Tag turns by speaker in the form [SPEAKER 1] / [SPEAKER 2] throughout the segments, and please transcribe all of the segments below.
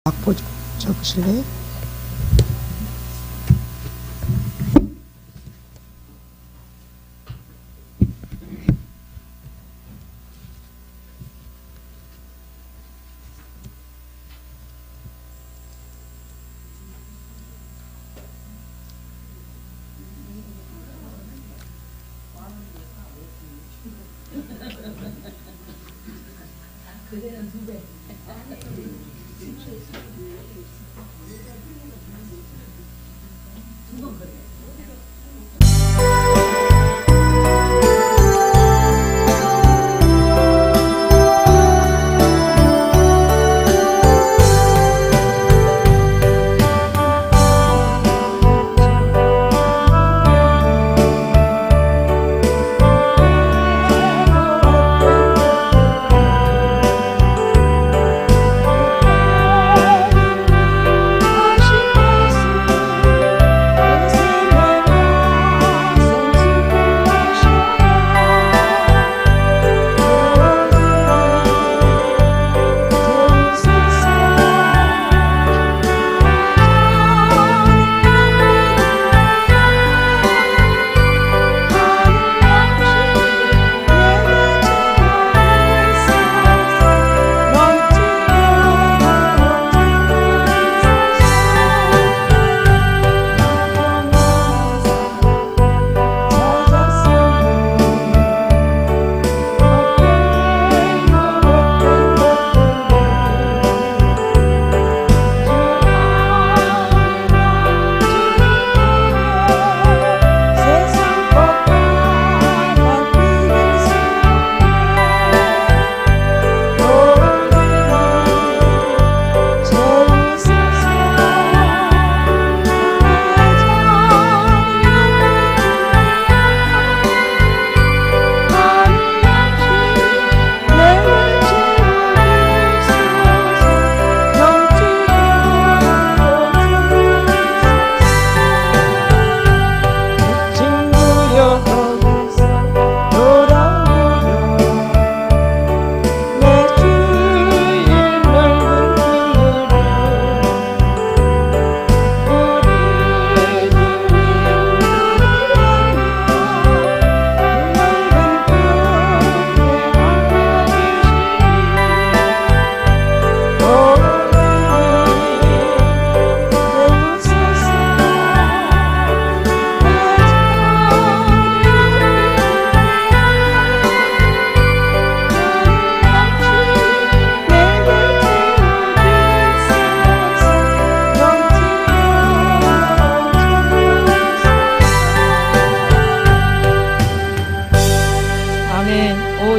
[SPEAKER 1] 악보 적으실래요?
[SPEAKER 2] 그대는 두 배. 두번 그래.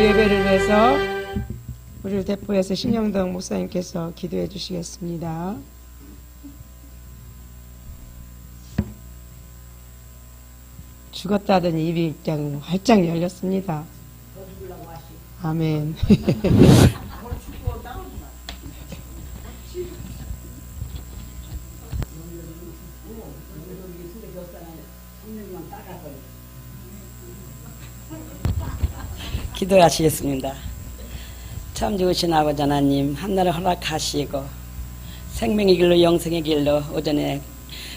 [SPEAKER 2] 예배를 위해서 우리를 대표해서 신영덕 목사님께서 기도해 주시겠습니다. 죽었다더니 입이 활짝 열렸습니다. 아멘.
[SPEAKER 3] 기도하시겠습니다. 참 좋으신 아버지 하나님, 한날을 허락하시고 생명의 길로 영생의 길로 오전에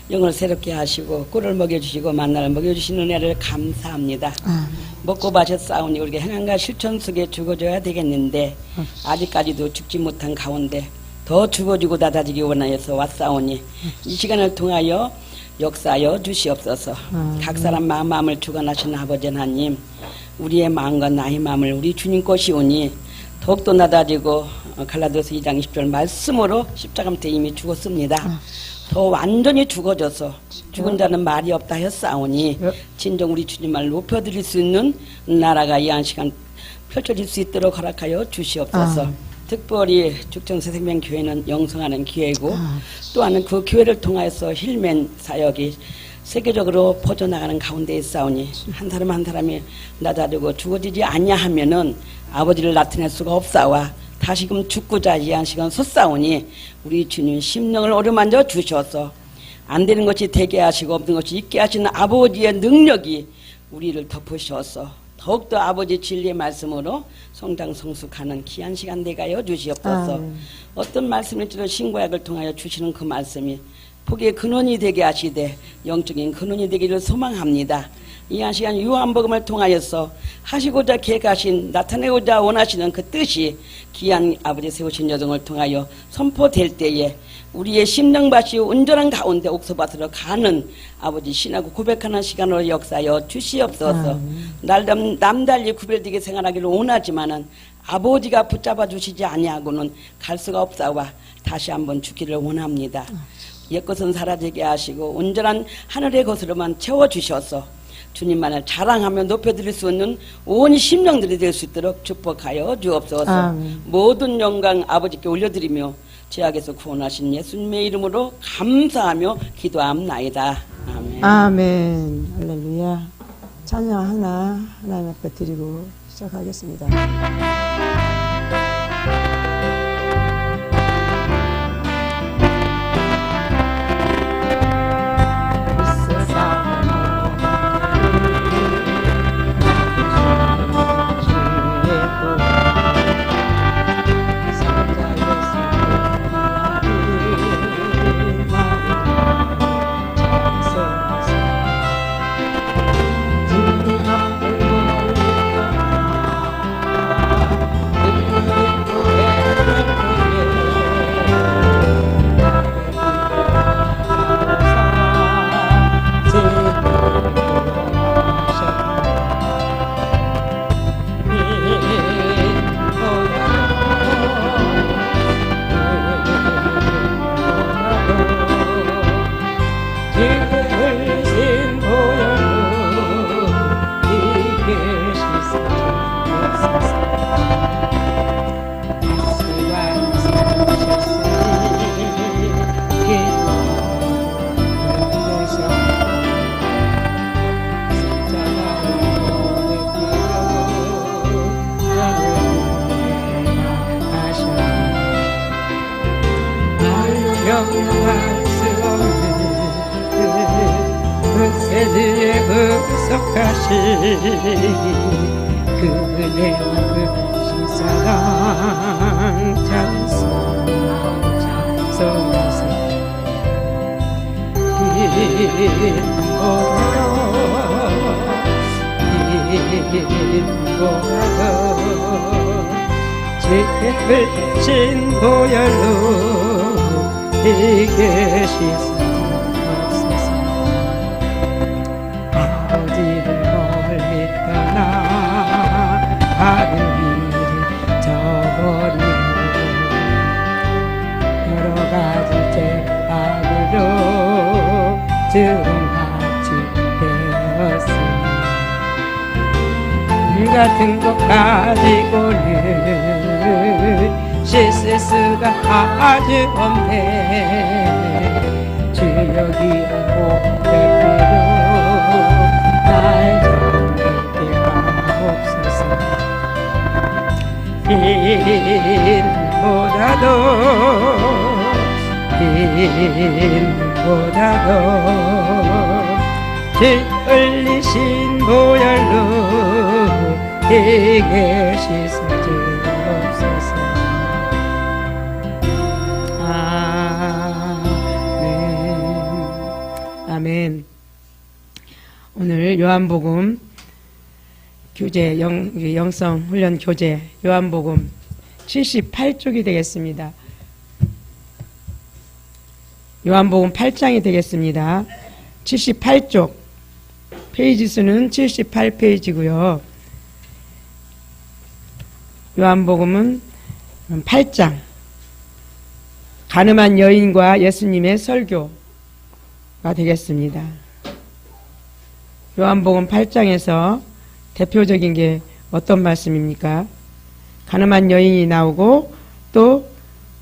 [SPEAKER 3] 영을 새롭게 하시고 꿀을 먹여주시고 만나를 먹여주시는 은혜를 감사합니다. 먹고 마셨사오니 우리가 행함과 실천 속에 죽어줘야 되겠는데 아직까지도 죽지 못한 가운데 더 죽어지고 낮아지기 원하여서 왔사오니 이 시간을 통하여 역사하여 주시옵소서. 각 사람 마음을 주관하신 아버지 하나님, 우리의 마음과 나의 마음을 우리 주님 것이오니 더욱더 낮아지고 갈라디아서 2장 20절 말씀으로 십자가 밑에 이미 죽었습니다. 더 완전히 죽어져서 죽은 자는 말이 없다 했사오니 진정 우리 주님을 높여드릴 수 있는 나라가 이 한 시간 펼쳐질 수 있도록 허락하여 주시옵소서. 특별히 죽전새생명교회는 영성하는 기회이고 또한 그 교회를 통하여서 힐맨 사역이 세계적으로 퍼져나가는 가운데 있사오니 한 사람 한 사람이 낮아지고 죽어지지 아니하면은 아버지를 나타낼 수가 없사와 다시금 죽고자 이 한 시간 솟사오니 우리 주님 심령을 어루만져 주셔서 안 되는 것이 되게 하시고 없는 것이 있게 하시는 아버지의 능력이 우리를 덮으셔서 더욱더 아버지 진리의 말씀으로 성장 성숙하는 귀한 시간 되가여 주시옵소서. 어떤 말씀일지도 신구약을 통하여 주시는 그 말씀이 복의 근원이 되게 하시되 영적인 근원이 되기를 소망합니다. 이 한 시간 요한복음을 통하여서 하시고자 계획하신 나타내고자 원하시는 그 뜻이 귀한 아버지 세우신 여정을 통하여 선포될 때에 우리의 심령밭이 온전한 가운데 옥소밭으로 가는 아버지 신하고 고백하는 시간으로 역사하여 주시옵소서. 남달리 구별되게 생활하기를 원하지만은 아버지가 붙잡아 주시지 아니하고는 갈 수가 없사와 다시 한번 주기를 원합니다. 옛것은 사라지게 하시고 온전한 하늘의 것으로만 채워주셔서 주님만을 자랑하며 높여드릴 수 있는 온 심령들이 될 수 있도록 축복하여 주옵소서. 모든 영광 아버지께 올려드리며 죄악에서 구원하신 예수님의 이름으로 감사하며 기도합나이다. 아멘.
[SPEAKER 2] 아멘. 할렐루야. 찬양 하나 하나님 앞에 드리고 시작하겠습니다.
[SPEAKER 1] 진 보혈로 이게 씻어주옵소서. 아버지를 멀리 떠나 다른 길을 저버리고 여러 가지 죄악으로 주름같이 되었으니 물 같은 것 가지고는 씻을 수가 아주 없네. 주여기하고 별비로 날 정하게 하옵소서. 흰보다도 피 흘리신 보혈로 이게 씻어주옵소서.
[SPEAKER 2] 아멘. 오늘 요한복음 교재 영성 훈련 교재 요한복음 78쪽이 되겠습니다. 요한복음 8장이 되겠습니다. 78쪽 페이지 수는 78페이지고요. 요한복음은 8장 가늠한 여인과 예수님의 설교가 되겠습니다. 요한복음 8장에서 대표적인 게 어떤 말씀입니까? 가늠한 여인이 나오고 또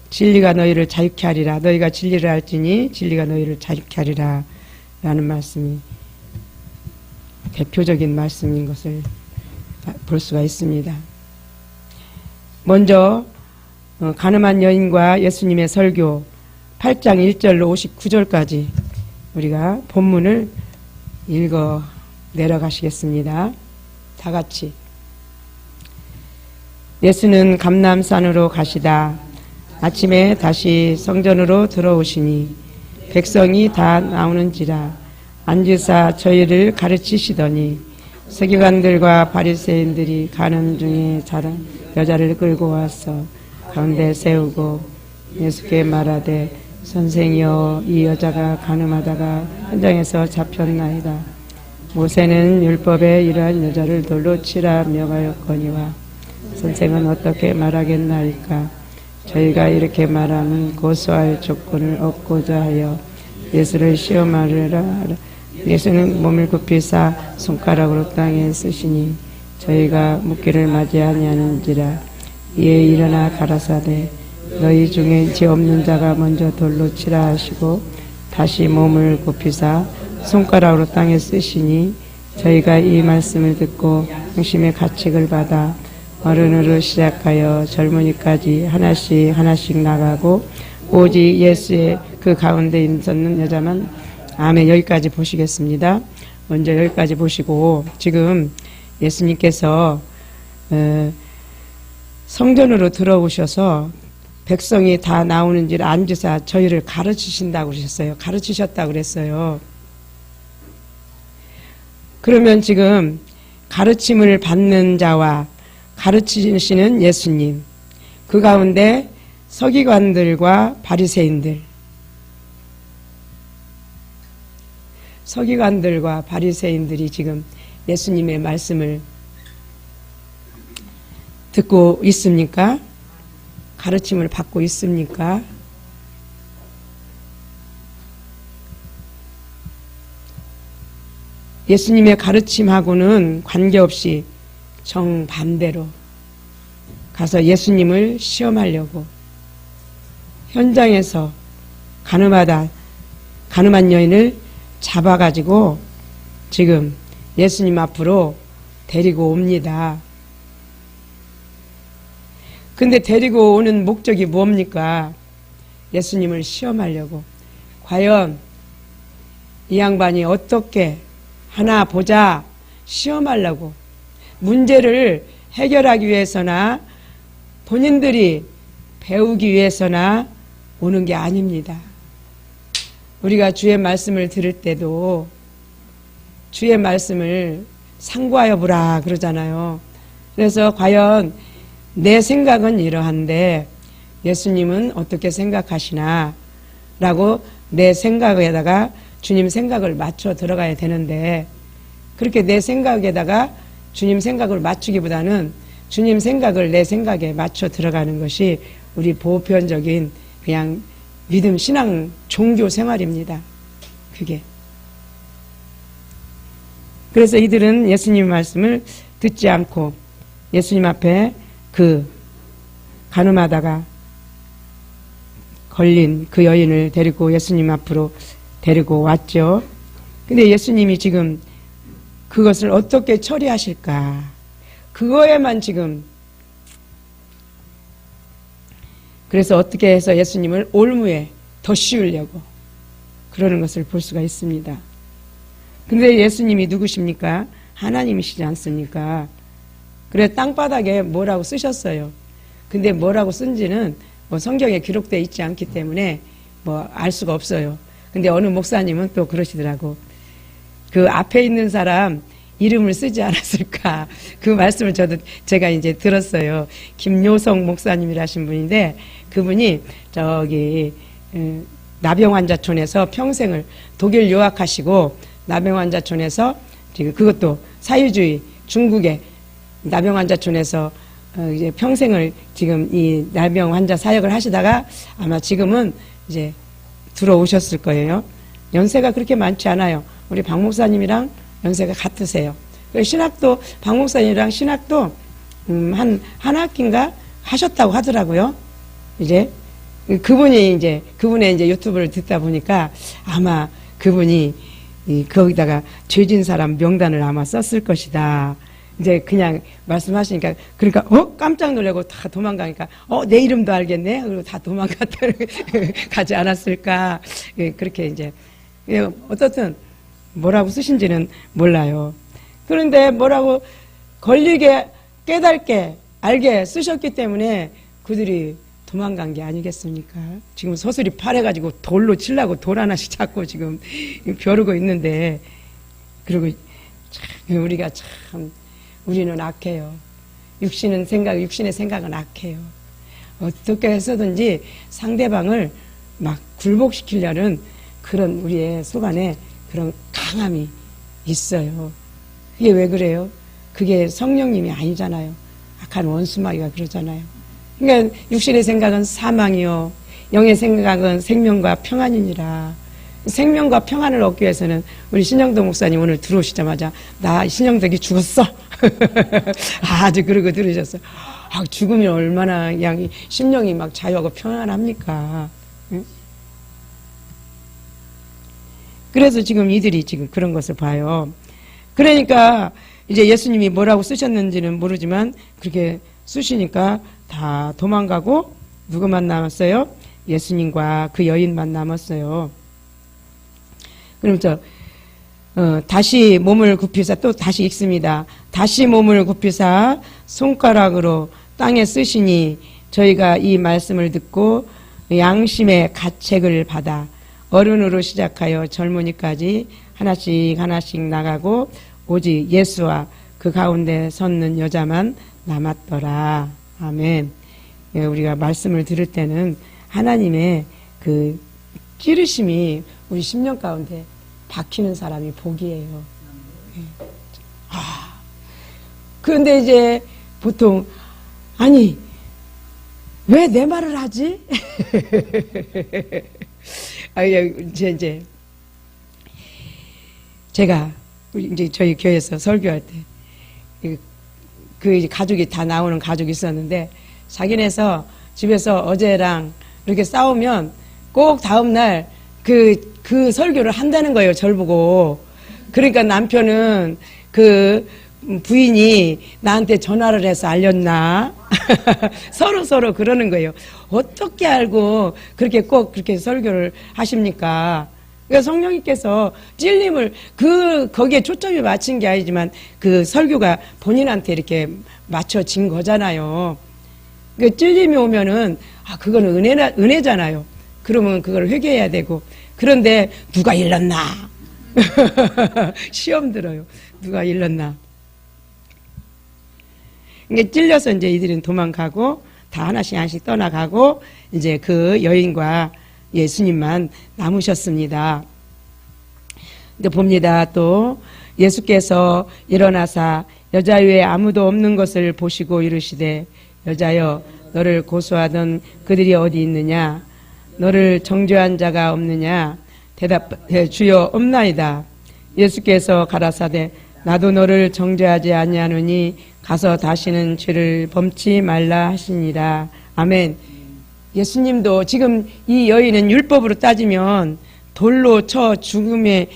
[SPEAKER 2] 진리가 너희를 자유케 하리라. 너희가 진리를 알지니 진리가 너희를 자유케 하리라 라는 말씀이 대표적인 말씀인 것을 볼 수가 있습니다. 먼저 가늠한 여인과 예수님의 설교 8장 1절로 59절까지 우리가 본문을 읽어 내려가시겠습니다. 다 같이 예수는 감람산으로 가시다 아침에 다시 성전으로 들어오시니 백성이 다 나오는지라 앉으사 저희를 가르치시더니 서기관들과 바리새인들이 가는 중에 자란 여자를 끌고 와서 가운데 세우고 예수께 말하되 선생이여 이 여자가 간음하다가 현장에서 잡혔나이다. 모세는 율법에 이러한 여자를 돌로 치라 명하였거니와 선생은 어떻게 말하겠나이까. 저희가 이렇게 말하면 고소할 조건을 얻고자 하여 예수를 시험하려라. 예수는 몸을 굽히사 손가락으로 땅에 쓰시니 저희가 묻기를 맞이 아니하는지라. 이에 일어나 가라사대 너희 중에 죄 없는 자가 먼저 돌로 치라 하시고 다시 몸을 굽히사 손가락으로 땅에 쓰시니 저희가 이 말씀을 듣고 양심의 가책을 받아 어른으로 시작하여 젊은이까지 하나씩 나가고 오직 예수의 그 가운데 있었는 여자만. 아멘. 여기까지 보시겠습니다. 먼저 여기까지 보시고 지금 예수님께서 성전으로 들어오셔서 백성이 다 나오는지를 앉으사 저희를 가르치신다고 그러셨어요. 가르치셨다고 그랬어요. 그러면 지금 가르침을 받는 자와 가르치시는 예수님, 그 가운데 서기관들과 바리새인들, 서기관들과 바리새인들이 지금 예수님의 말씀을 듣고 있습니까? 가르침을 받고 있습니까? 예수님의 가르침하고는 관계없이 정반대로 가서 예수님을 시험하려고 현장에서 가늠한 여인을 잡아가지고 지금 예수님 앞으로 데리고 옵니다. 근데 데리고 오는 목적이 뭡니까? 예수님을 시험하려고. 과연 이 양반이 어떻게 하나 보자 시험하려고. 문제를 해결하기 위해서나 본인들이 배우기 위해서나 오는 게 아닙니다. 우리가 주의 말씀을 들을 때도 주의 말씀을 상고하여 보라 그러잖아요. 그래서 과연 내 생각은 이러한데 예수님은 어떻게 생각하시나 라고 내 생각에다가 주님 생각을 맞춰 들어가야 되는데 그렇게 내 생각에다가 주님 생각을 맞추기보다는 주님 생각을 내 생각에 맞춰 들어가는 것이 우리 보편적인 그냥 믿음, 신앙, 종교 생활입니다. 그게. 그래서 이들은 예수님 말씀을 듣지 않고 예수님 앞에 그 간음하다가 걸린 그 여인을 데리고 예수님 앞으로 데리고 왔죠. 근데 예수님이 지금 그것을 어떻게 처리하실까? 그거에만 지금 그래서 어떻게 해서 예수님을 올무에 더 씌우려고 그러는 것을 볼 수가 있습니다. 근데 예수님이 누구십니까? 하나님이시지 않습니까? 그래 땅바닥에 뭐라고 쓰셨어요. 근데 뭐라고 쓴지는 뭐 성경에 기록되어 있지 않기 때문에 뭐 알 수가 없어요. 근데 어느 목사님은 또 그러시더라고. 그 앞에 있는 사람 이름을 쓰지 않았을까. 그 말씀을 제가 이제 들었어요. 김요성 목사님이라신 분인데 그분이 저기 나병환자촌에서 평생을 독일 유학하시고 나병환자촌에서 지금 그것도 사유주의 중국의 나병환자촌에서 이제 평생을 지금 이 나병환자 사역을 하시다가 아마 지금은 이제 들어오셨을 거예요. 연세가 그렇게 많지 않아요. 우리 박 목사님이랑 연세가 같으세요. 신학도 박 목사님이랑 신학도 한 학기인가 하셨다고 하더라고요. 이제 그분의 이제 유튜브를 듣다 보니까 아마 그분이 거기다가 죄진 사람 명단을 아마 썼을 것이다. 이제 그냥 말씀하시니까 그러니까 깜짝 놀라고 다 도망가니까 내 이름도 알겠네. 그리고 다 도망갔다 가지 않았을까. 그렇게 이제 어떻든 뭐라고 쓰신지는 몰라요. 그런데 뭐라고 걸리게 깨닫게 알게 쓰셨기 때문에 그들이 도망간 게 아니겠습니까? 지금 서슬이 파래가지고 돌로 치려고 돌 하나씩 잡고 지금 벼르고 있는데, 그리고 참 우리가 참 우리는 악해요. 육신의 생각은 악해요. 어떻게 해서든지 상대방을 막 굴복시키려는 그런 우리의 속 안에 그런 강함이 있어요. 그게 왜 그래요? 그게 성령님이 아니잖아요. 악한 원수마귀가 그러잖아요. 그러니까 육신의 생각은 사망이요, 영의 생각은 생명과 평안이니라. 생명과 평안을 얻기 위해서는 우리 신영덕 목사님 오늘 들어오시자마자 나 신영덕이 죽었어. 아주 그러고 들으셨어요. 아, 죽으면 얼마나 그냥 심령이 막 자유하고 평안합니까? 응? 그래서 지금 이들이 지금 그런 것을 봐요. 그러니까 이제 예수님이 뭐라고 쓰셨는지는 모르지만 그렇게 쓰시니까 다 도망가고 누구만 남았어요? 예수님과 그 여인만 남았어요. 그럼 다시 몸을 굽히사, 또 다시 읽습니다. 다시 몸을 굽히사 손가락으로 땅에 쓰시니 저희가 이 말씀을 듣고 양심의 가책을 받아 어른으로 시작하여 젊은이까지 하나씩 나가고 오직 예수와 그 가운데 섰는 여자만 남았더라. 아멘. 우리가 말씀을 들을 때는 하나님의 그 찌르심이 우리 심령 가운데 박히는 사람이 복이에요. 그런데 이제 보통 아니 왜 내 말을 하지? 이제 제가 이제 저희 교회에서 설교할 때 그 가족이 다 나오는 가족이 있었는데 자기네서 집에서 어제랑 이렇게 싸우면 꼭 다음날 그 설교를 한다는 거예요, 절 보고. 그러니까 남편은 그 부인이 나한테 전화를 해서 알렸나? 서로 그러는 거예요. 어떻게 알고 그렇게 꼭 그렇게 설교를 하십니까? 그러니까 성령님께서 찔림을 거기에 초점이 맞춘 게 아니지만 그 설교가 본인한테 이렇게 맞춰진 거잖아요. 그 찔림이 오면은 그거는 은혜잖아요. 그러면 그걸 회개해야 되고. 그런데 누가 일렀나? 시험 들어요. 누가 일렀나? 이게 찔려서 이제 이들은 도망가고 다 하나씩 떠나가고 이제 그 여인과 예수님만 남으셨습니다. 근데 봅니다. 또 예수께서 일어나사 여자 외에 아무도 없는 것을 보시고 이르시되 여자여 너를 고소하던 그들이 어디 있느냐? 너를 정죄한 자가 없느냐? 대답해 주여 없나이다. 예수께서 가라사대 나도 너를 정죄하지 아니하노니 가서 다시는 죄를 범치 말라 하시니라. 아멘. 예수님도 지금 이 여인은 율법으로 따지면 돌로 쳐 죽임을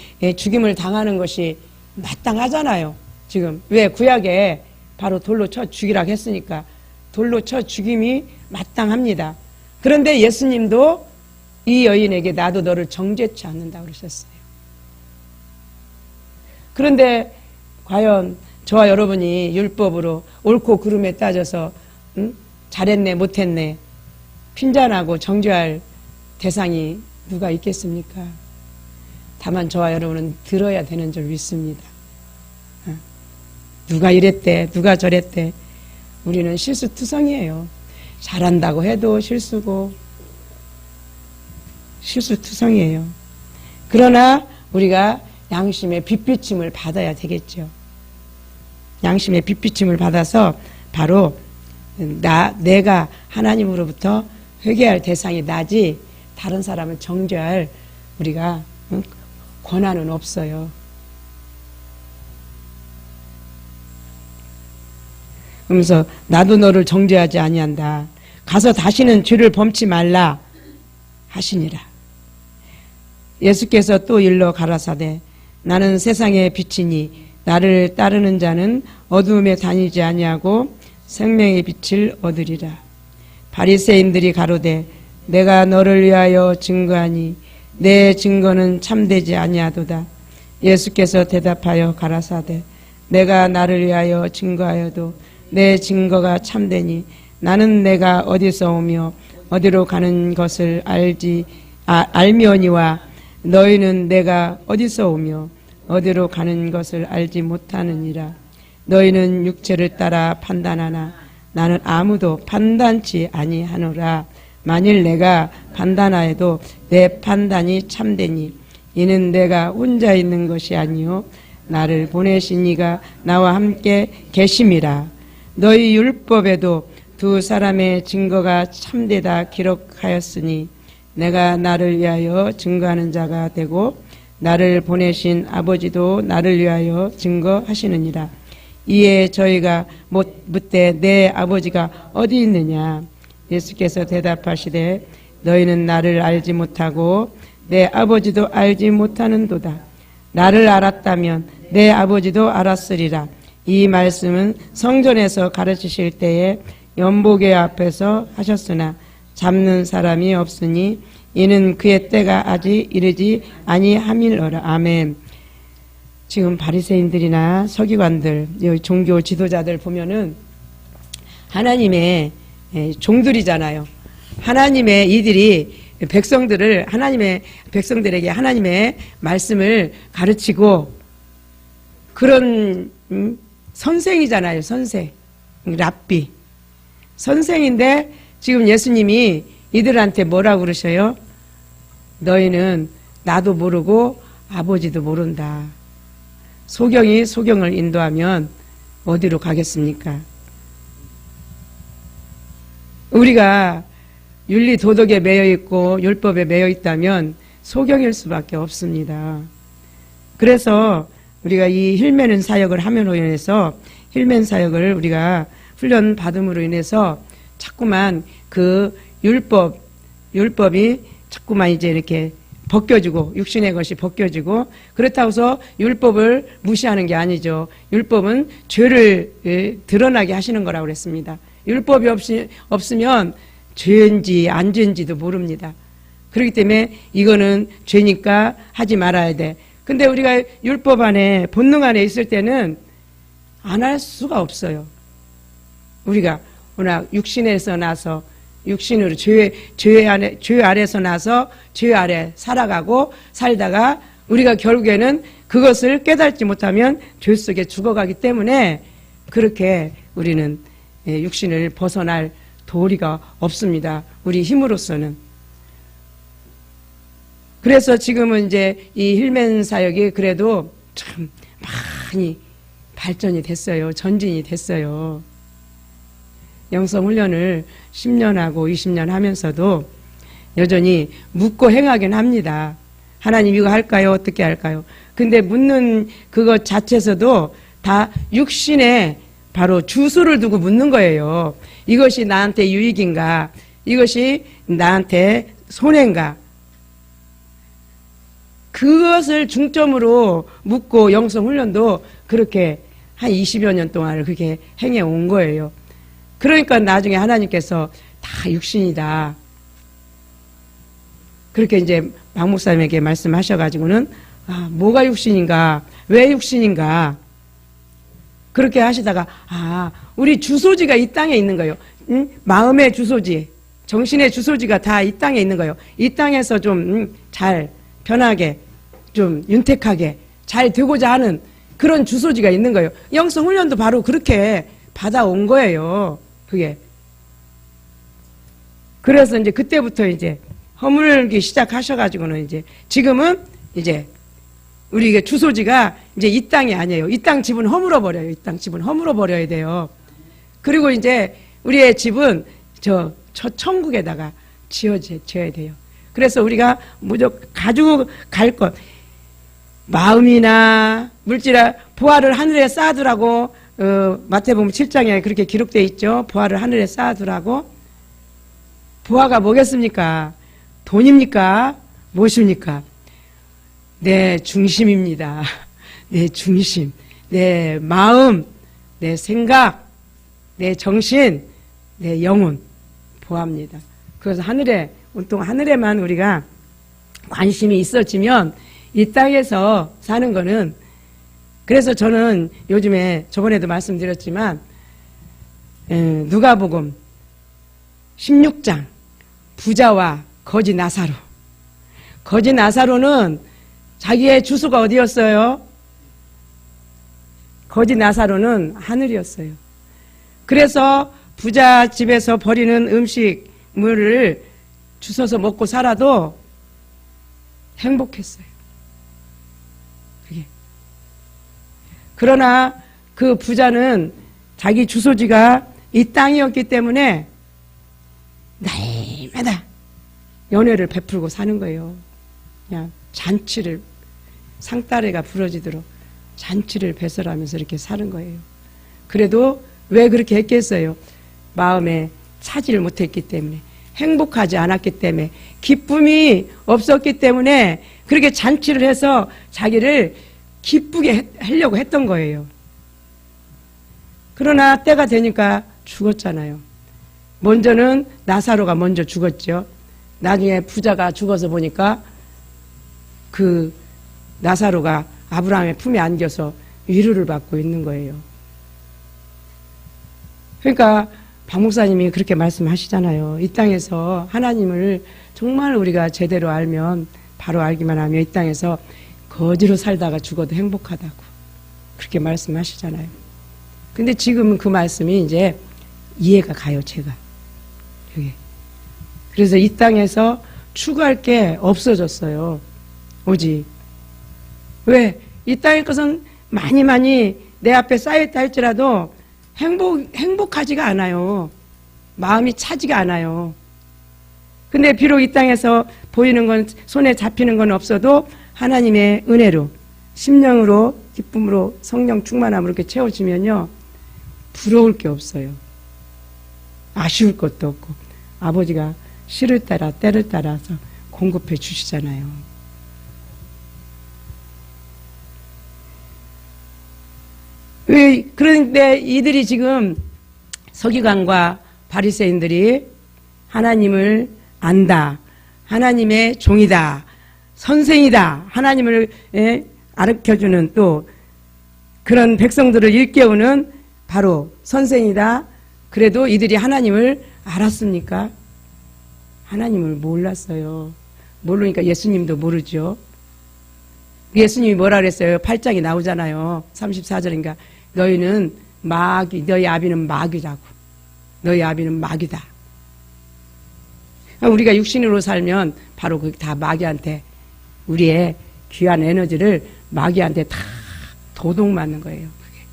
[SPEAKER 2] 당하는 것이 마땅하잖아요. 지금 왜 구약에 바로 돌로 쳐 죽이라고 했으니까 돌로 쳐 죽임이 마땅합니다. 그런데 예수님도 이 여인에게 나도 너를 정죄치 않는다 그러셨어요. 그런데 과연 저와 여러분이 율법으로 옳고 그름에 따져서 잘했네 못했네 핀잔하고 정죄할 대상이 누가 있겠습니까? 다만 저와 여러분은 들어야 되는 줄 믿습니다. 누가 이랬대 누가 저랬대 우리는 실수투성이에요. 잘한다고 해도 실수고 실수투성이에요. 그러나 우리가 양심의 빛비침을 받아야 되겠죠. 양심의 빛비침을 받아서 바로 내가 하나님으로부터 회개할 대상이 나지 다른 사람을 정죄할 우리가 권한은 없어요. 그러면서 나도 너를 정죄하지 아니한다. 가서 다시는 죄를 범치 말라 하시니라. 예수께서 또 일러 가라사대 나는 세상의 빛이니 나를 따르는 자는 어두움에 다니지 아니하고 생명의 빛을 얻으리라. 바리새인들이 가로되 내가 너를 위하여 증거하니 내 증거는 참되지 아니하도다. 예수께서 대답하여 가라사대 내가 나를 위하여 증거하여도 내 증거가 참되니 나는 내가 어디서 오며 어디로 가는 것을 알미오니와 너희는 내가 어디서 오며 어디로 가는 것을 알지 못하느니라. 너희는 육체를 따라 판단하나 나는 아무도 판단치 아니하노라. 만일 내가 판단하여도 내 판단이 참되니 이는 내가 혼자 있는 것이 아니요 나를 보내신 이가 나와 함께 계심이라. 너희 율법에도 두 사람의 증거가 참되다 기록하였으니 내가 나를 위하여 증거하는 자가 되고 나를 보내신 아버지도 나를 위하여 증거하시느니라. 이에 저희가 묻되 내 아버지가 어디 있느냐? 예수께서 대답하시되 너희는 나를 알지 못하고 내 아버지도 알지 못하는도다. 나를 알았다면 내 아버지도 알았으리라. 이 말씀은 성전에서 가르치실 때에 연복의 앞에서 하셨으나 잡는 사람이 없으니 이는 그의 때가 아직 이르지 아니함이로라. 아멘. 지금 바리새인들이나 서기관들, 여기 종교 지도자들 보면은 하나님의 종들이잖아요. 하나님의 이들이 하나님의 백성들에게 하나님의 말씀을 가르치고 그런 선생이잖아요. 선생, 랍비. 선생인데 지금 예수님이 이들한테 뭐라고 그러셔요? 너희는 나도 모르고 아버지도 모른다. 소경이 소경을 인도하면 어디로 가겠습니까? 우리가 윤리 도덕에 매여 있고 율법에 매여 있다면 소경일 수밖에 없습니다. 그래서 우리가 이 힐맨 사역을 함으로 인해서 힐맨 사역을 우리가 훈련 받음으로 인해서 자꾸만 그 율법이 자꾸만 이제 이렇게 벗겨지고 육신의 것이 벗겨지고 그렇다고 해서 율법을 무시하는 게 아니죠. 율법은 죄를 드러나게 하시는 거라고 그랬습니다. 율법이 없으면 죄인지 안 죄인지도 모릅니다. 그렇기 때문에 이거는 죄니까 하지 말아야 돼. 근데 우리가 율법 안에 본능 안에 있을 때는 안 할 수가 없어요. 우리가 워낙 육신에서 나서 육신으로 죄 아래서 나서 죄 아래 살아가고 살다가 우리가 결국에는 그것을 깨닫지 못하면 죄 속에 죽어가기 때문에 그렇게 우리는 육신을 벗어날 도리가 없습니다. 우리 힘으로서는. 그래서 지금은 이제 이 힐맨 사역이 그래도 참 많이 발전이 됐어요. 전진이 됐어요. 영성훈련을 10년 하고 20년 하면서도 여전히 묻고 행하긴 합니다. 하나님 이거 할까요? 어떻게 할까요? 근데 묻는 그것 자체에서도 다 육신에 바로 주소를 두고 묻는 거예요. 이것이 나한테 유익인가? 이것이 나한테 손해인가? 그것을 중점으로 묻고 영성훈련도 그렇게 한 20여 년 동안 그렇게 행해 온 거예요. 그러니까 나중에 하나님께서 다 육신이다. 그렇게 이제 박 목사님에게 말씀하셔가지고는 아, 뭐가 육신인가? 왜 육신인가? 그렇게 하시다가 아, 우리 주소지가 이 땅에 있는 거예요. 응? 마음의 주소지, 정신의 주소지가 다 이 땅에 있는 거예요. 이 땅에서 좀 잘 편하게 좀 윤택하게 잘 되고자 하는 그런 주소지가 있는 거예요. 영성훈련도 바로 그렇게 받아온 거예요. 그게. 그래서 이제 그때부터 이제 허물기 시작하셔가지고는 이제 지금은 이제 우리 주소지가 이제 이 땅이 아니에요. 이 땅 집은 허물어 버려요. 이 땅 집은 허물어 버려야 돼요. 그리고 이제 우리의 집은 저 천국에다가 지어져야 돼요. 그래서 우리가 무조건 가지고 갈 것, 마음이나 물질이나 보화를 하늘에 쌓아두라고 마태복음 7장에 그렇게 기록되어 있죠. 보화를 하늘에 쌓아두라고. 보화가 뭐겠습니까? 돈입니까? 무엇입니까? 내 중심입니다. 내 중심, 내 마음, 내 생각, 내 정신, 내 영혼 보합니다. 그래서 하늘에 온통 하늘에만 우리가 관심이 있어지면 이 땅에서 사는 거는, 그래서 저는 요즘에 저번에도 말씀드렸지만 누가복음 16장 부자와 거지 나사로. 거지 나사로는 자기의 주소가 어디였어요? 거지 나사로는 하늘이었어요. 그래서 부자 집에서 버리는 음식물을 주워서 먹고 살아도 행복했어요. 그게. 그러나 그 부자는 자기 주소지가 이 땅이었기 때문에 날마다 연회를 베풀고 사는 거예요. 그냥 잔치를, 상따레가 부러지도록 잔치를 배설하면서 이렇게 사는 거예요. 그래도 왜 그렇게 했겠어요? 마음에 차지를 못했기 때문에, 행복하지 않았기 때문에, 기쁨이 없었기 때문에 그렇게 잔치를 해서 자기를 기쁘게 하려고 했던 거예요. 그러나 때가 되니까 죽었잖아요. 먼저는 나사로가 먼저 죽었죠. 나중에 부자가 죽어서 보니까 그 나사로가 아브라함의 품에 안겨서 위로를 받고 있는 거예요. 그러니까 박 목사님이 그렇게 말씀하시잖아요. 이 땅에서 하나님을 정말 우리가 제대로 알면, 바로 알기만 하면 이 땅에서 거지로 살다가 죽어도 행복하다고 그렇게 말씀하시잖아요. 근데 지금은 그 말씀이 이제 이해가 가요, 제가. 여기. 그래서 이 땅에서 추구할 게 없어졌어요. 오직. 왜? 이 땅의 것은 많이 내 앞에 쌓여있다 할지라도 행복하지가 않아요. 마음이 차지가 않아요. 근데 비록 이 땅에서 보이는 건, 손에 잡히는 건 없어도 하나님의 은혜로, 심령으로, 기쁨으로, 성령 충만함으로 이렇게 채워지면요, 부러울 게 없어요. 아쉬울 것도 없고, 아버지가 시를 따라 때를 따라서 공급해 주시잖아요. 그런데 이들이 지금, 서기관과 바리새인들이 하나님을 안다, 하나님의 종이다, 선생이다, 하나님을 가르쳐주는 또 그런 백성들을 일깨우는 바로 선생이다. 그래도 이들이 하나님을 알았습니까? 하나님을 몰랐어요. 모르니까 예수님도 모르죠. 예수님이 뭐라 그랬어요? 8장이 나오잖아요. 34절인가. 너희는 마귀, 너희 아비는 마귀라고. 너희 아비는 마귀다. 우리가 육신으로 살면 바로 그게 다 마귀한테, 우리의 귀한 에너지를 마귀한테 다 도둑맞는 거예요. 그게.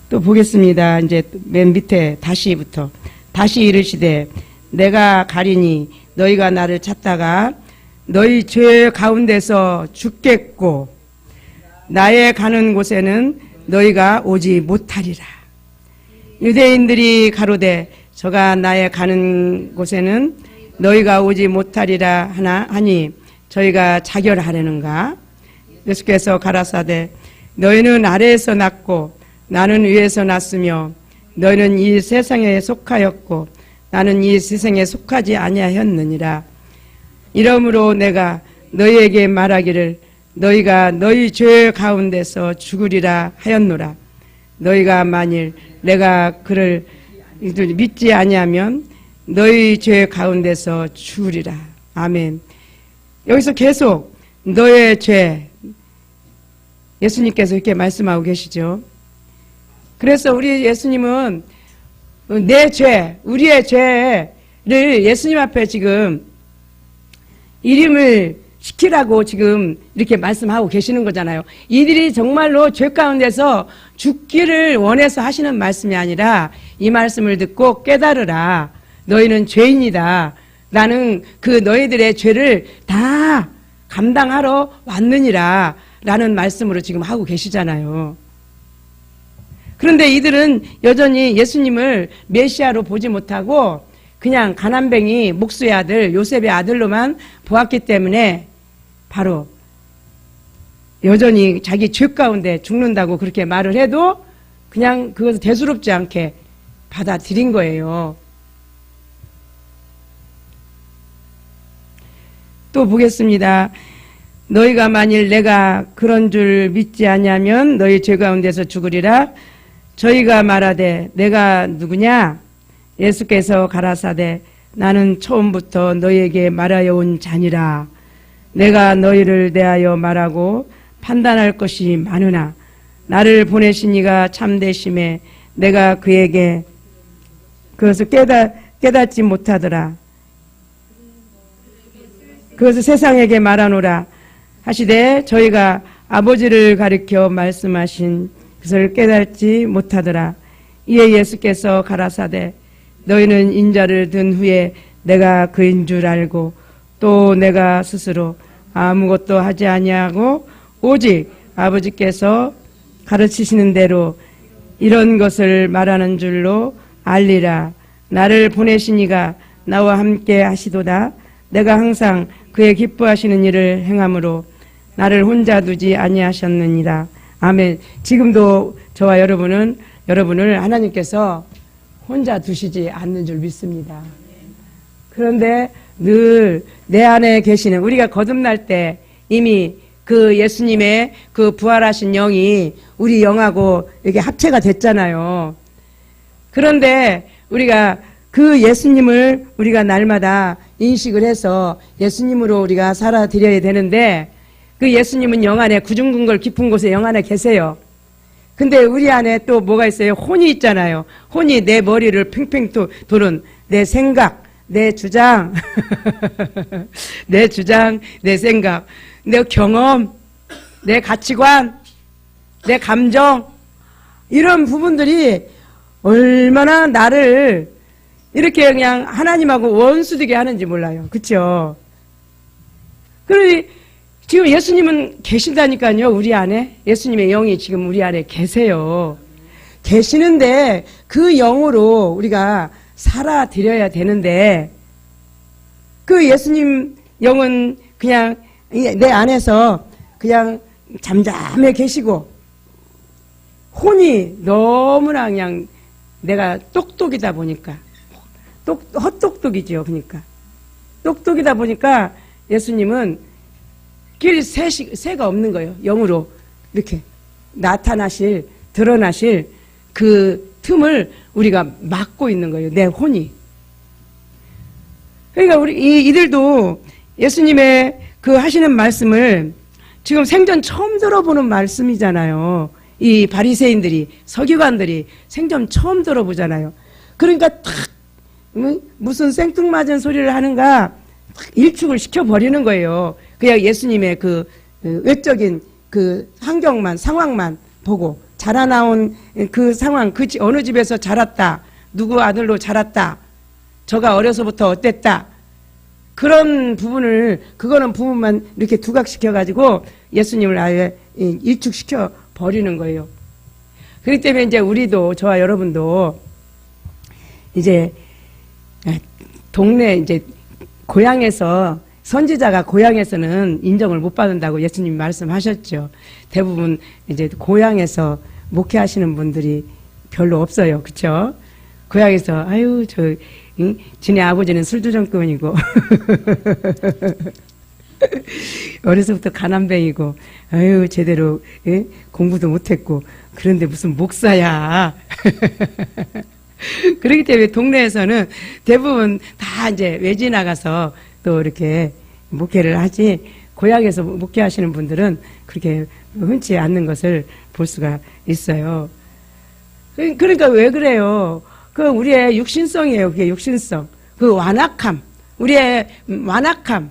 [SPEAKER 2] 또 보겠습니다. 이제 맨 밑에 다시부터. 다시 이르시되 내가 가리니 너희가 나를 찾다가 너희 죄 가운데서 죽겠고 나의 가는 곳에는 너희가 오지 못하리라. 유대인들이 가로되 저가 나의 가는 곳에는 너희가 오지 못하리라 하니 저희가 자결하려는가? 예수께서 가라사대 너희는 아래에서 났고 나는 위에서 났으며 너희는 이 세상에 속하였고 나는 이 세상에 속하지 아니하였느니라. 이러므로 내가 너희에게 말하기를 너희가 너희 죄 가운데서 죽으리라 하였노라. 너희가 만일 내가 그를 믿지 아니하면 너희 죄 가운데서 죽으리라. 아멘. 여기서 계속 너의 죄, 예수님께서 이렇게 말씀하고 계시죠. 그래서 우리 예수님은 내 죄, 우리의 죄를 예수님 앞에 지금 이름을 시키라고 지금 이렇게 말씀하고 계시는 거잖아요. 이들이 정말로 죄 가운데서 죽기를 원해서 하시는 말씀이 아니라 이 말씀을 듣고 깨달으라. 너희는 죄인이다. 나는 그 너희들의 죄를 다 감당하러 왔느니라 라는 말씀으로 지금 하고 계시잖아요. 그런데 이들은 여전히 예수님을 메시아로 보지 못하고 그냥 가난뱅이 목수의 아들 요셉의 아들로만 보았기 때문에 바로 여전히 자기 죄 가운데 죽는다고 그렇게 말을 해도 그냥 그것을 대수롭지 않게 받아들인 거예요. 또 보겠습니다. 너희가 만일 내가 그런 줄 믿지 아니하면 너희 죄 가운데서 죽으리라. 저희가 말하되 내가 누구냐? 예수께서 가라사대 나는 처음부터 너희에게 말하여 온 자니라. 내가 너희를 대하여 말하고 판단할 것이 많으나 나를 보내신 이가 참되심에 내가 그에게 그것을 깨닫지 못하더라. 그것을 세상에게 말하노라 하시되 저희가 아버지를 가리켜 말씀하신 그것을 깨닫지 못하더라. 이에 예수께서 가라사대 너희는 인자를 든 후에 내가 그인 줄 알고 또 내가 스스로 아무것도 하지 아니하고 오직 아버지께서 가르치시는 대로 이런 것을 말하는 줄로 알리라. 나를 보내신 이가 나와 함께 하시도다. 내가 항상 그의 기뻐하시는 일을 행함으로 나를 혼자 두지 아니하셨느니라. 아멘. 지금도 저와 여러분을 하나님께서 혼자 두시지 않는 줄 믿습니다. 그런데 늘 내 안에 계시는, 우리가 거듭날 때 이미 그 예수님의 그 부활하신 영이 우리 영하고 이렇게 합체가 됐잖아요. 그런데 우리가 그 예수님을 우리가 날마다 인식을 해서 예수님으로 우리가 살아드려야 되는데 그 예수님은 영 안에 구중궁궐 깊은 곳에 영 안에 계세요. 근데 우리 안에 또 뭐가 있어요? 혼이 있잖아요. 혼이 내 머리를 팽팽 도는 내 생각, 내 주장, 내 주장, 내 생각, 내 경험, 내 가치관, 내 감정, 이런 부분들이 얼마나 나를 이렇게 그냥 하나님하고 원수되게 하는지 몰라요. 그렇죠? 그러니 지금 예수님은 계신다니까요. 우리 안에 예수님의 영이 지금 우리 안에 계세요. 계시는데 그 영으로 우리가 살아드려야 되는데 그 예수님 영은 그냥 내 안에서 그냥 잠잠해 계시고 혼이 너무나 그냥 내가 똑똑이다 보니까 헛똑똑이지요. 그러니까 똑똑이다 보니까 예수님은 길 새가 없는 거예요. 영으로 이렇게 드러나실 그 틈을 우리가 막고 있는 거예요. 내 혼이. 그러니까 이들도 예수님의 그 하시는 말씀을 지금 생전 처음 들어보는 말씀이잖아요. 이 바리새인들이, 서기관들이 생전 처음 들어보잖아요. 그러니까 탁 무슨 생뚱맞은 소리를 하는가 일축을 시켜버리는 거예요. 그냥 예수님의 그 외적인 그 상황만 보고 자라나온 그 상황, 어느 집에서 자랐다, 누구 아들로 자랐다, 저가 어려서부터 어땠다, 그런 그거는 부분만 이렇게 두각시켜가지고 예수님을 아예 일축시켜 버리는 거예요. 그렇기 때문에 이제 우리도, 저와 여러분도 이제 동네 이제 고향에서 선지자가 고향에서는 인정을 못 받는다고 예수님이 말씀하셨죠. 대부분 이제 고향에서 목회하시는 분들이 별로 없어요. 그렇죠? 고향에서 아유 지네 아버지는 술주정꾼이고 어려서부터 가난뱅이고 아유 제대로 공부도 못했고 그런데 무슨 목사야. 그렇기 때문에 동네에서는 대부분 다 이제 외지 나가서 또 이렇게 목회를 하지, 고향에서 목회하시는 분들은 그렇게 흔치 않는 것을 볼 수가 있어요. 그러니까 왜 그래요? 그 우리의 육신성이에요. 그게 육신성. 그 완악함. 우리의 완악함.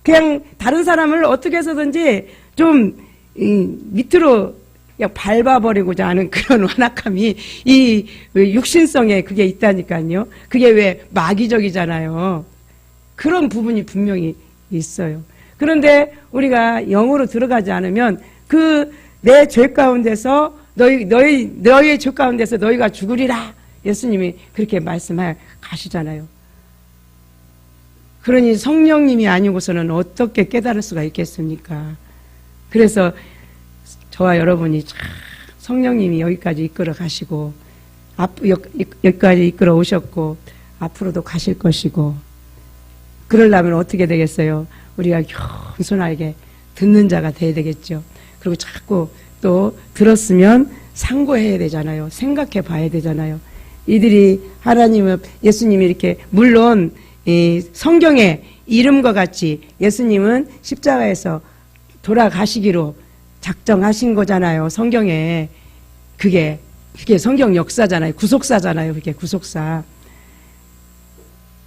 [SPEAKER 2] 그냥 다른 사람을 어떻게 해서든지 좀 밑으로 그냥 밟아버리고자 하는 그런 완악함이 이 육신성에 그게 있다니까요. 그게 왜 마귀적이잖아요. 그런 부분이 분명히 있어요. 그런데 우리가 영으로 들어가지 않으면 그 내 죄 가운데서 너희의 죄 가운데서 너희가 죽으리라. 예수님이 그렇게 말씀하시잖아요. 그러니 성령님이 아니고서는 어떻게 깨달을 수가 있겠습니까? 그래서 저와 여러분이 성령님이 여기까지 이끌어 가시고 여기까지 이끌어 오셨고 앞으로도 가실 것이고, 그러려면 어떻게 되겠어요? 우리가 겸손하게 듣는 자가 돼야 되겠죠. 그리고 자꾸 또 들었으면 상고해야 되잖아요. 생각해 봐야 되잖아요. 이들이 하나님은 예수님이 이렇게 물론 이 성경의 이름과 같이 예수님은 십자가에서 돌아가시기로 작정하신 거잖아요. 성경에 그게 성경 역사잖아요. 구속사잖아요. 그게 구속사.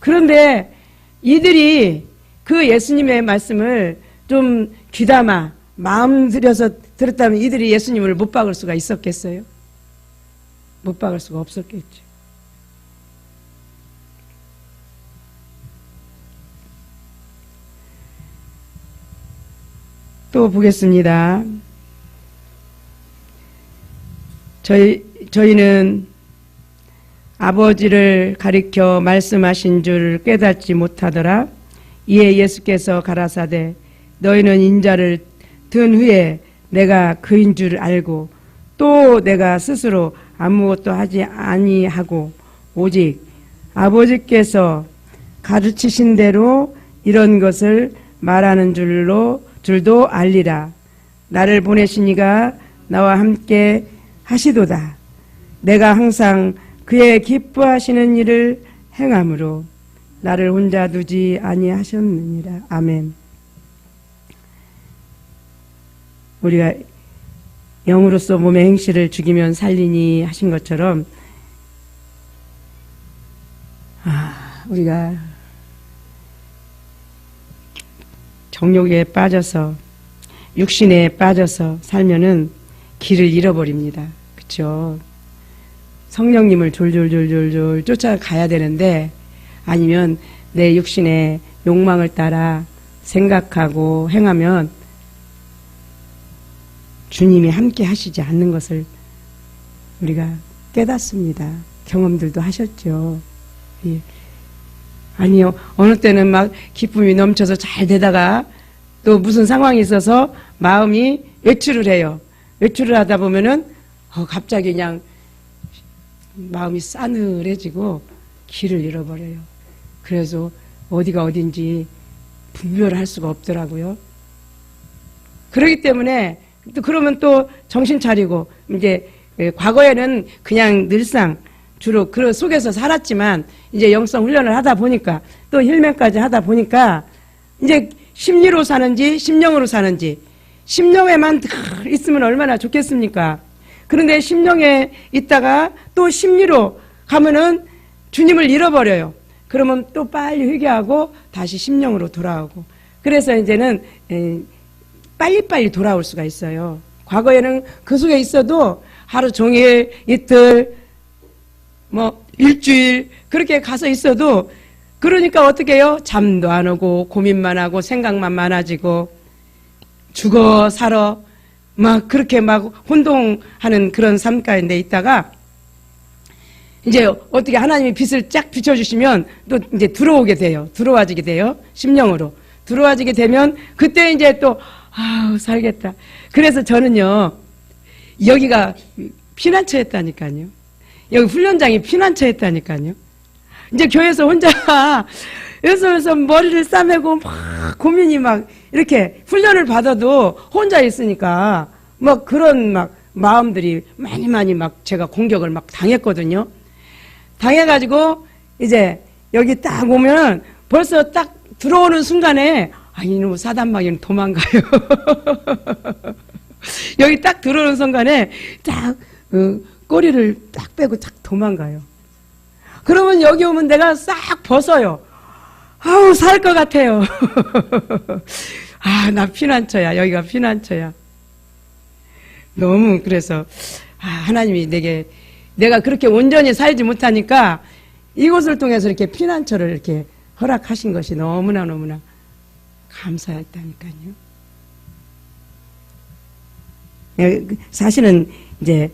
[SPEAKER 2] 그런데 이들이 그 예수님의 말씀을 좀 귀담아 마음 들여서 들었다면 이들이 예수님을 못 박을 수가 있었겠어요? 못 박을 수가 없었겠죠. 또 보겠습니다. 저희는 아버지를 가리켜 말씀하신 줄 깨닫지 못하더라. 이에 예수께서 가라사대 너희는 인자를 든 후에 내가 그인 줄 알고 또 내가 스스로 아무것도 하지 아니하고 오직 아버지께서 가르치신 대로 이런 것을 말하는 줄도 알리라. 나를 보내신 이가 나와 함께 하시도다. 내가 항상 그의 기뻐하시는 일을 행함으로 나를 혼자 두지 아니하셨느니라. 아멘. 우리가 영으로서 몸의 행실을 죽이면 살리니 하신 것처럼 우리가 정욕에 빠져서 육신에 빠져서 살면은 길을 잃어버립니다. 그렇죠? 성령님을 졸졸졸졸졸 쫓아가야 되는데 아니면 내 육신의 욕망을 따라 생각하고 행하면 주님이 함께 하시지 않는 것을 우리가 깨닫습니다. 경험들도 하셨죠. 예. 아니요. 어느 때는 막 기쁨이 넘쳐서 잘 되다가 또 무슨 상황이 있어서 마음이 외출을 해요. 외출을 하다 보면은 갑자기 그냥 마음이 싸늘해지고 길을 잃어버려요. 그래서 어디가 어딘지 분별할 수가 없더라고요. 그렇기 때문에 또 그러면 또 정신 차리고 이제 과거에는 그냥 늘상 주로 그 속에서 살았지만 이제 영성 훈련을 하다 보니까 또 힐맨까지 하다 보니까 이제 심리로 사는지 심령으로 사는지 심령에만 있으면 얼마나 좋겠습니까? 그런데 심령에 있다가 또 심리로 가면은 주님을 잃어버려요. 그러면 또 빨리 회개하고 다시 심령으로 돌아오고 그래서 이제는 빨리빨리 돌아올 수가 있어요. 과거에는 그 속에 있어도 하루 종일 이틀 뭐 일주일 그렇게 가서 있어도 그러니까 어떻게 해요? 잠도 안 오고 고민만 하고 생각만 많아지고 죽어 살아 막 그렇게 막 혼동하는 그런 삶 가운데 있다가 이제 어떻게 하나님이 빛을 쫙 비춰주시면 또 이제 들어오게 돼요. 들어와지게 돼요. 심령으로 들어와지게 되면 그때 이제 또 살겠다. 그래서 저는요 여기가 피난처였다니까요. 여기 훈련장이 피난처였다니까요. 이제 교회에서 혼자 여기서 머리를 싸매고 막 고민이 막 이렇게 훈련을 받아도 혼자 있으니까 막 그런 막 마음들이 많이 막 제가 공격을 막 당했거든요. 당해가지고 이제 여기 딱 오면 벌써 딱 들어오는 순간에 이놈 사단마귀는 도망가요. 여기 딱 들어오는 순간에 딱 꼬리를 딱 빼고 딱 도망가요. 그러면 여기 오면 내가 싹 벗어요. 살 것 같아요. 나 피난처야. 여기가 피난처야. 너무 그래서 하나님이 내가 그렇게 온전히 살지 못하니까 이곳을 통해서 이렇게 피난처를 이렇게 허락하신 것이 너무나 감사했다니까요. 사실은 이제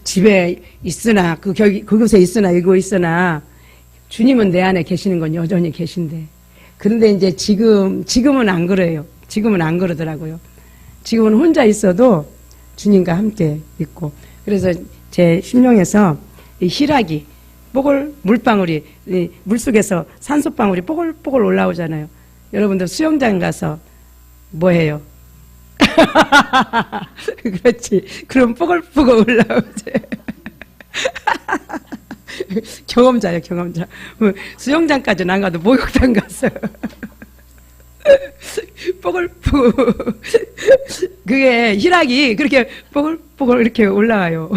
[SPEAKER 2] 집에 있으나 그곳에 있으나 이곳에 있으나 주님은 내 안에 계시는 건 여전히 계신데 그런데 이제 지금은 안 그래요. 지금은 안 그러더라고요. 지금은 혼자 있어도 주님과 함께 있고 그래서 제 심령에서 이 희락이 물방울이 물속에서 산소방울이 뽀글뽀글 올라오잖아요. 여러분들 수영장 가서 뭐 해요? 그렇지. 그럼 뽀글뽀글 올라오지. 경험자예요, 경험자. 수영장까지는 안 가도 목욕탕 가서 뽀글뽀글. 그게 희락이 그렇게 뽀글뽀글 이렇게 올라와요.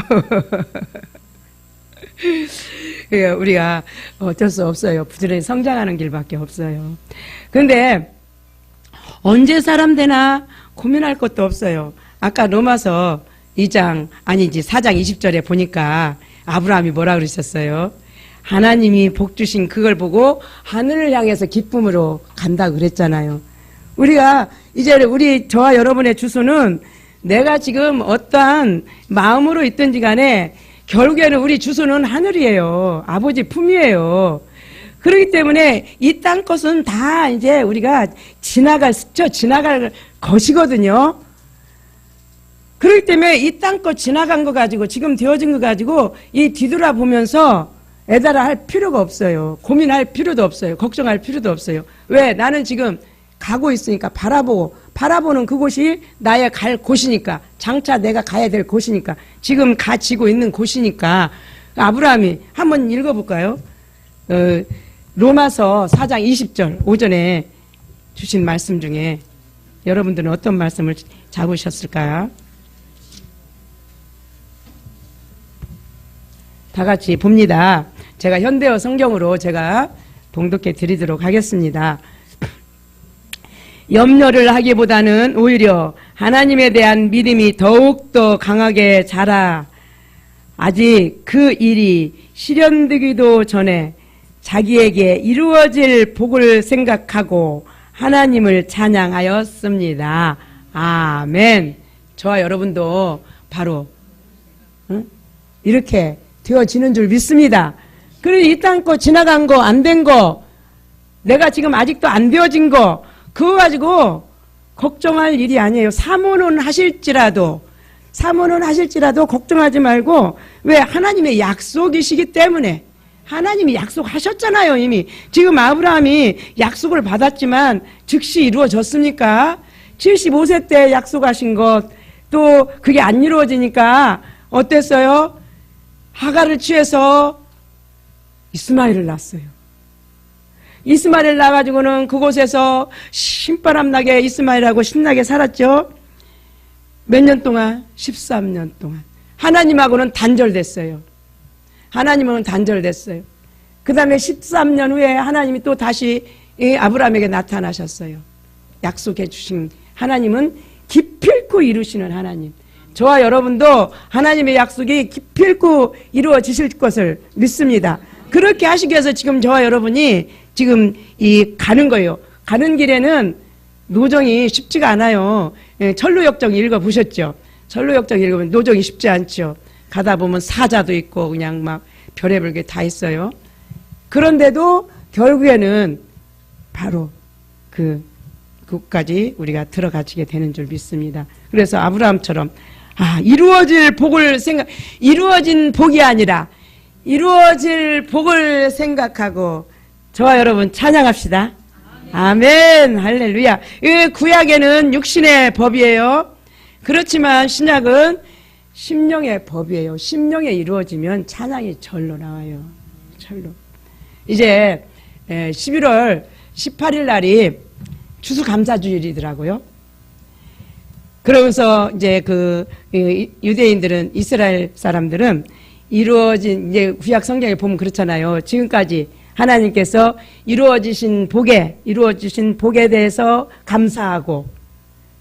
[SPEAKER 2] 우리가 어쩔 수 없어요. 부지런히 성장하는 길밖에 없어요. 그런데 언제 사람 되나 고민할 것도 없어요. 아까 로마서 2장 아니지 4장 20절에 보니까 아브라함이 뭐라 그러셨어요? 하나님이 복 주신 그걸 보고 하늘을 향해서 기쁨으로 간다 그랬잖아요. 우리가 이제 저와 여러분의 주소는 내가 지금 어떠한 마음으로 있든지 간에 결국에는 우리 주소는 하늘이에요. 아버지 품이에요. 그렇기 때문에 이 땅 것은 다 이제 우리가 스쳐 지나갈 것이거든요. 그렇기 때문에 이 땅 것 지나간 거 가지고 지금 되어진 거 가지고 이 뒤돌아보면서 애달아 할 필요가 없어요. 고민할 필요도 없어요. 걱정할 필요도 없어요. 왜? 나는 지금 가고 있으니까 바라보는 그곳이 나의 갈 곳이니까 장차 내가 가야 될 곳이니까 지금 가지고 있는 곳이니까 아브라함이 한번 읽어볼까요? 로마서 4장 20절 오전에 주신 말씀 중에 여러분들은 어떤 말씀을 잡으셨을까요? 다 같이 봅니다. 제가 현대어 성경으로 제가 봉독해 드리도록 하겠습니다. 염려를 하기보다는 오히려 하나님에 대한 믿음이 더욱더 강하게 자라 아직 그 일이 실현되기도 전에 자기에게 이루어질 복을 생각하고 하나님을 찬양하였습니다. 아멘. 저와 여러분도 바로 이렇게 되어지는 줄 믿습니다. 그리고 이 땅 거 지나간 거 안 된 거 내가 지금 아직도 안 되어진 거 그거 가지고 걱정할 일이 아니에요. 사모는 하실지라도 걱정하지 말고 왜 하나님의 약속이시기 때문에 하나님이 약속하셨잖아요. 이미 지금 아브라함이 약속을 받았지만 즉시 이루어졌습니까? 75세 때 약속하신 것 또 그게 안 이루어지니까 어땠어요? 하갈을 취해서 이스마엘을 낳았어요. 이스마엘을 낳아가지고는 그곳에서 신바람 나게 이스마엘하고 신나게 살았죠. 몇 년 동안? 13년 동안. 하나님하고는 단절됐어요. 그 다음에 13년 후에 하나님이 또 다시 아브라함에게 나타나셨어요. 약속해 주신 하나님은 기필코 이루시는 하나님. 저와 여러분도 하나님의 약속이 기필코 이루어지실 것을 믿습니다. 그렇게 하시기 위해서 지금 저와 여러분이 지금 가는 거예요. 가는 길에는 노정이 쉽지가 않아요. 철로역정 읽어보셨죠? 철로역정 읽으면 노정이 쉽지 않죠. 가다 보면 사자도 있고 그냥 막 별의별 게 다 있어요. 그런데도 결국에는 바로 그곳까지 우리가 들어가지게 되는 줄 믿습니다. 그래서 아브라함처럼 이루어진 복이 아니라 이루어질 복을 생각하고 저와 여러분 찬양합시다. 아멘. 할렐루야. 구약에는 육신의 법이에요. 그렇지만 신약은 심령의 법이에요. 심령에 이루어지면 찬양이 절로 나와요. 절로. 이제 11월 18일 날이 추수감사주일이더라고요. 그러면서 이제 유대인들은 이스라엘 사람들은 이루어진 이제 구약 성경에 보면 그렇잖아요. 지금까지 하나님께서 이루어지신 복에 대해서 감사하고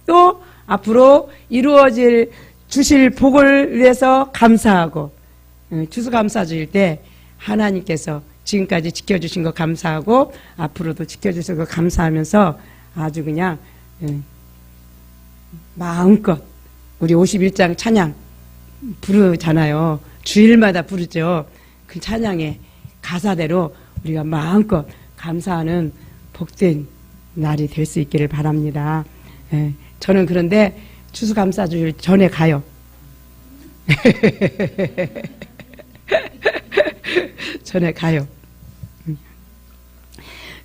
[SPEAKER 2] 또 앞으로 주실 복을 위해서 감사하고 추수감사주일 때 하나님께서 지금까지 지켜주신 거 감사하고 앞으로도 지켜주실 거 감사하면서 아주 그냥 마음껏 우리 51장 찬양 부르잖아요. 주일마다 부르죠. 그 찬양의 가사대로 우리가 마음껏 감사하는 복된 날이 될 수 있기를 바랍니다. 저는 그런데 추수감사주일 전에 가요. 전에 가요.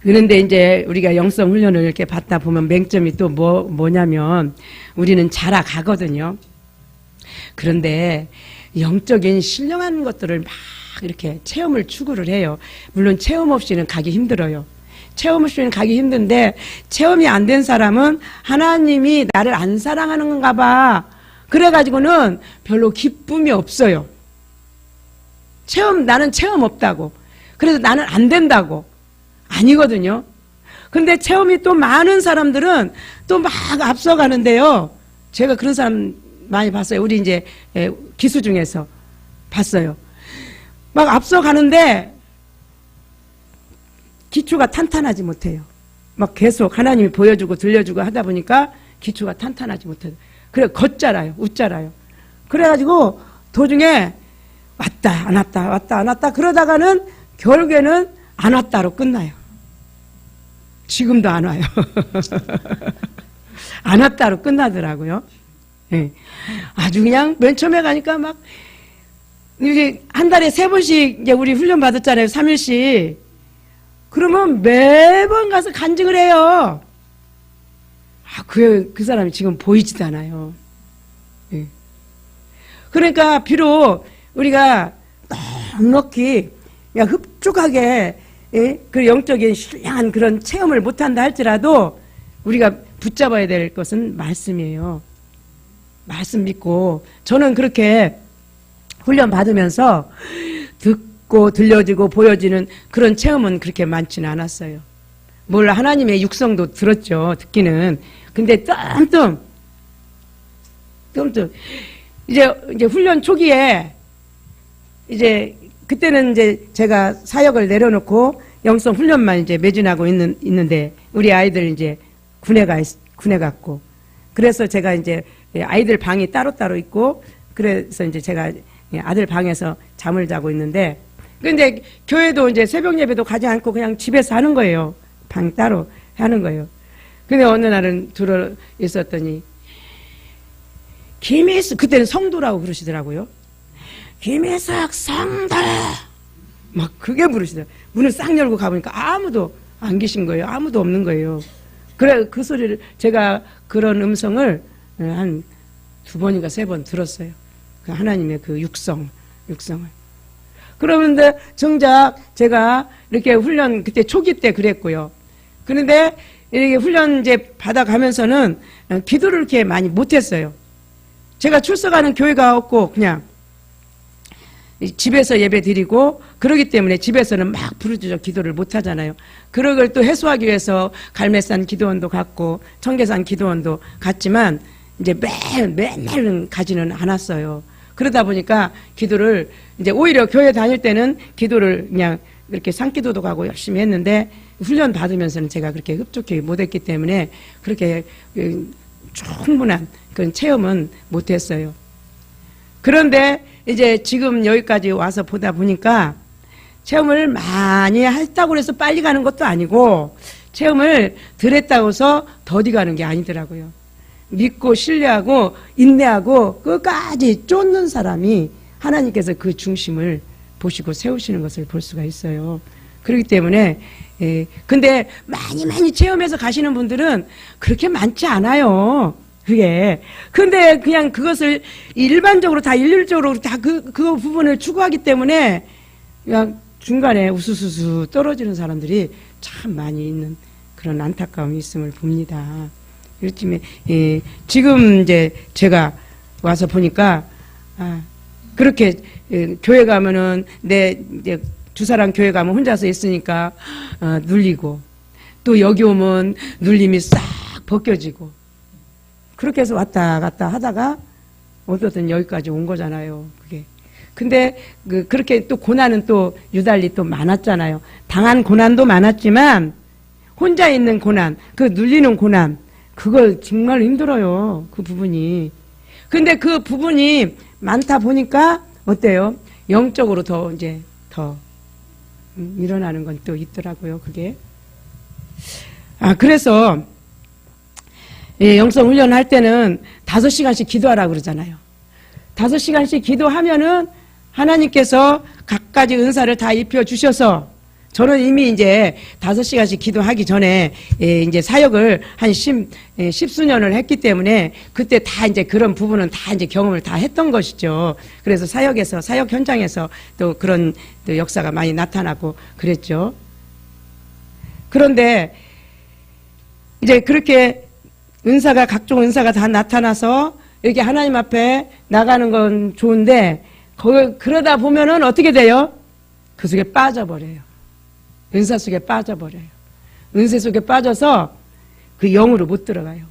[SPEAKER 2] 그런데 이제 우리가 영성 훈련을 이렇게 받다 보면 맹점이 또 뭐냐면 우리는 자라가거든요. 그런데 영적인 신령한 것들을 막 이렇게 체험을 추구를 해요. 물론 체험 없이는 가기 힘들어요. 체험 없이는 가기 힘든데 체험이 안 된 사람은 하나님이 나를 안 사랑하는 건가 봐. 그래가지고는 별로 기쁨이 없어요. 나는 체험 없다고. 그래서 나는 안 된다고. 아니거든요. 근데 체험이 또 많은 사람들은 또 막 앞서가는데요. 제가 그런 사람 많이 봤어요. 우리 이제 기수 중에서 봤어요. 막 앞서가는데 기초가 탄탄하지 못해요. 막 계속 하나님이 보여주고 들려주고 하다 보니까 기초가 탄탄하지 못해요. 그래 걷잖아요. 웃잖아요. 그래가지고 도중에 왔다 안 왔다 왔다 안 왔다 그러다가는 결국에는 안 왔다로 끝나요. 지금도 안 와요. 안 왔다로 끝나더라고요. 네. 아주 그냥 맨 처음에 가니까 막 이제 한 달에 3번씩 이제 우리 훈련 받았잖아요. 3일씩. 그러면 매번 가서 간증을 해요. 그 사람이 지금 보이지도 않아요. 네. 그러니까 비록 우리가 넉넉히 그냥 흡족하게 그 영적인 신령한 그런 체험을 못한다 할지라도 우리가 붙잡아야 될 것은 말씀이에요. 말씀 믿고 저는 그렇게 훈련 받으면서 듣고 들려지고 보여지는 그런 체험은 그렇게 많지는 않았어요. 물론 하나님의 육성도 들었죠. 듣기는. 근데 뜸뜸 이제 훈련 초기에 이제 그때는 이제 제가 사역을 내려놓고 영성 훈련만 이제 매진하고 있는데 우리 아이들 이제 군에 갔고 그래서 제가 이제 아이들 방이 따로따로 있고 그래서 이제 제가 아들 방에서 잠을 자고 있는데 근데 교회도 이제 새벽 예배도 가지 않고 그냥 집에서 하는 거예요. 방 따로 하는 거예요. 근데 어느 날은 들어 있었더니 김희숙 그때는 성도라고 그러시더라고요. 김희숙 성도 막 그게 부르시더라고요. 문을 싹 열고 가보니까 아무도 안 계신 거예요. 아무도 없는 거예요. 그래 그 소리를 제가 그런 음성을 한 2번인가 3번 들었어요. 그 하나님의 그 육성을. 그러는데 정작 제가 이렇게 훈련 그때 초기 때 그랬고요. 그런데 이렇게 훈련 이제 받아가면서는 기도를 이렇게 많이 못했어요. 제가 출석하는 교회가 없고 그냥 집에서 예배 드리고 그러기 때문에 집에서는 막 부르짖어 기도를 못 하잖아요. 그런 걸 또 해소하기 위해서 갈매산 기도원도 갔고 청계산 기도원도 갔지만 이제 맨날은 가지는 않았어요. 그러다 보니까 기도를 이제 오히려 교회 다닐 때는 기도를 그냥 이렇게 산기도도 가고 열심히 했는데 훈련 받으면서는 제가 그렇게 흡족히 못했기 때문에 그렇게 충분한 그런 체험은 못했어요. 그런데 이제 지금 여기까지 와서 보다 보니까 체험을 많이 했다고 해서 빨리 가는 것도 아니고 체험을 덜 했다고 해서 더디 가는 게 아니더라고요. 믿고 신뢰하고 인내하고 끝까지 쫓는 사람이 하나님께서 그 중심을 보시고 세우시는 것을 볼 수가 있어요. 그렇기 때문에 근데 많이 체험해서 가시는 분들은 그렇게 많지 않아요. 그게 근데 그냥 그것을 일반적으로 다 일률적으로 다 그 부분을 추구하기 때문에 그냥 중간에 우수수수 떨어지는 사람들이 참 많이 있는 그런 안타까움이 있음을 봅니다. 그렇지만 지금 이제 제가 와서 보니까 그렇게 교회 가면은 내 이제 주사랑 교회 가면 혼자서 있으니까 눌리고 또 여기 오면 눌림이 싹 벗겨지고 그렇게 해서 왔다 갔다 하다가 어쨌든 여기까지 온 거잖아요. 그게. 근데 그렇게 또 고난은 또 유달리 또 많았잖아요. 당한 고난도 많았지만 혼자 있는 고난, 그 눌리는 고난, 그걸 정말 힘들어요. 그 부분이. 근데 그 부분이 많다 보니까 어때요? 영적으로 더 일어나는 건 또 있더라고요. 그게. 그래서 영성 훈련할 때는 5시간씩 기도하라고 그러잖아요. 5시간씩 기도하면은 하나님께서 갖가지 은사를 다 입혀 주셔서 저는 이미 이제 5시간씩 기도하기 전에 이제 사역을 한 십수년을 했기 때문에 그때 다 이제 그런 부분은 다 이제 경험을 다 했던 것이죠. 그래서 사역에서, 사역 현장에서 또 그런 또 역사가 많이 나타나고 그랬죠. 그런데 이제 그렇게 은사가, 각종 은사가 다 나타나서 이렇게 하나님 앞에 나가는 건 좋은데 그러다 보면은 어떻게 돼요? 그 속에 빠져버려요. 은사 속에 빠져버려요. 은세 속에 빠져서 그 영으로 못 들어가요.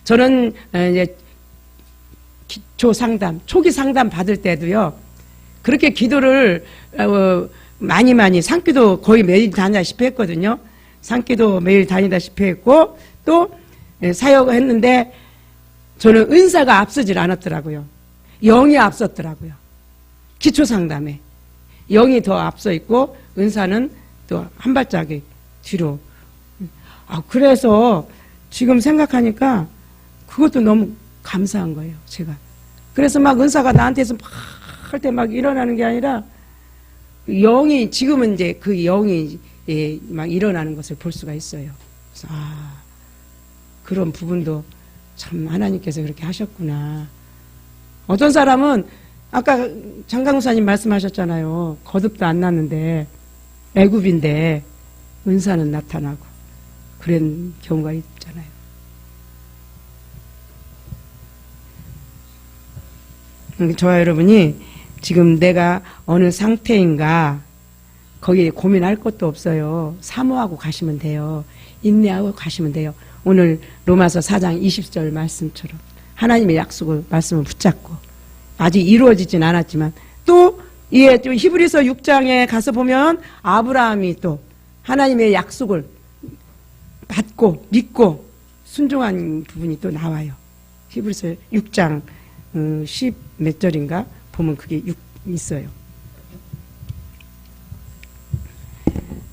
[SPEAKER 2] 저는 이제 기초 상담, 초기 상담 받을 때도요, 그렇게 기도를 많이 산기도 거의 매일 다니다시피 했거든요. 산기도 매일 다니다시피 했고, 또 사역을 했는데 저는 은사가 앞서질 않았더라고요. 영이 앞섰더라고요. 기초 상담에 영이 더 앞서 있고 은사는 또 한 발짝이 뒤로. 그래서 지금 생각하니까 그것도 너무 감사한 거예요, 제가. 그래서 막 은사가 나한테서 막 할 때 막 일어나는 게 아니라 영이, 지금은 이제 그 영이 막 일어나는 것을 볼 수가 있어요. 그래서 그런 부분도 참 하나님께서 그렇게 하셨구나. 어떤 사람은 아까 장강무사님 말씀하셨잖아요. 거듭도 안 났는데 애굽인데 은사는 나타나고 그런 경우가 있잖아요. 저와 여러분이 지금 내가 어느 상태인가 거기에 고민할 것도 없어요. 사모하고 가시면 돼요. 인내하고 가시면 돼요. 오늘 로마서 4장 20절 말씀처럼 하나님의 약속을, 말씀을 붙잡고 아직 이루어지진 않았지만 또 또 히브리서 6장에 가서 보면 아브라함이 또 하나님의 약속을 받고 믿고 순종한 부분이 또 나와요. 히브리서 6장 10 몇 절인가 보면 그게 있어요.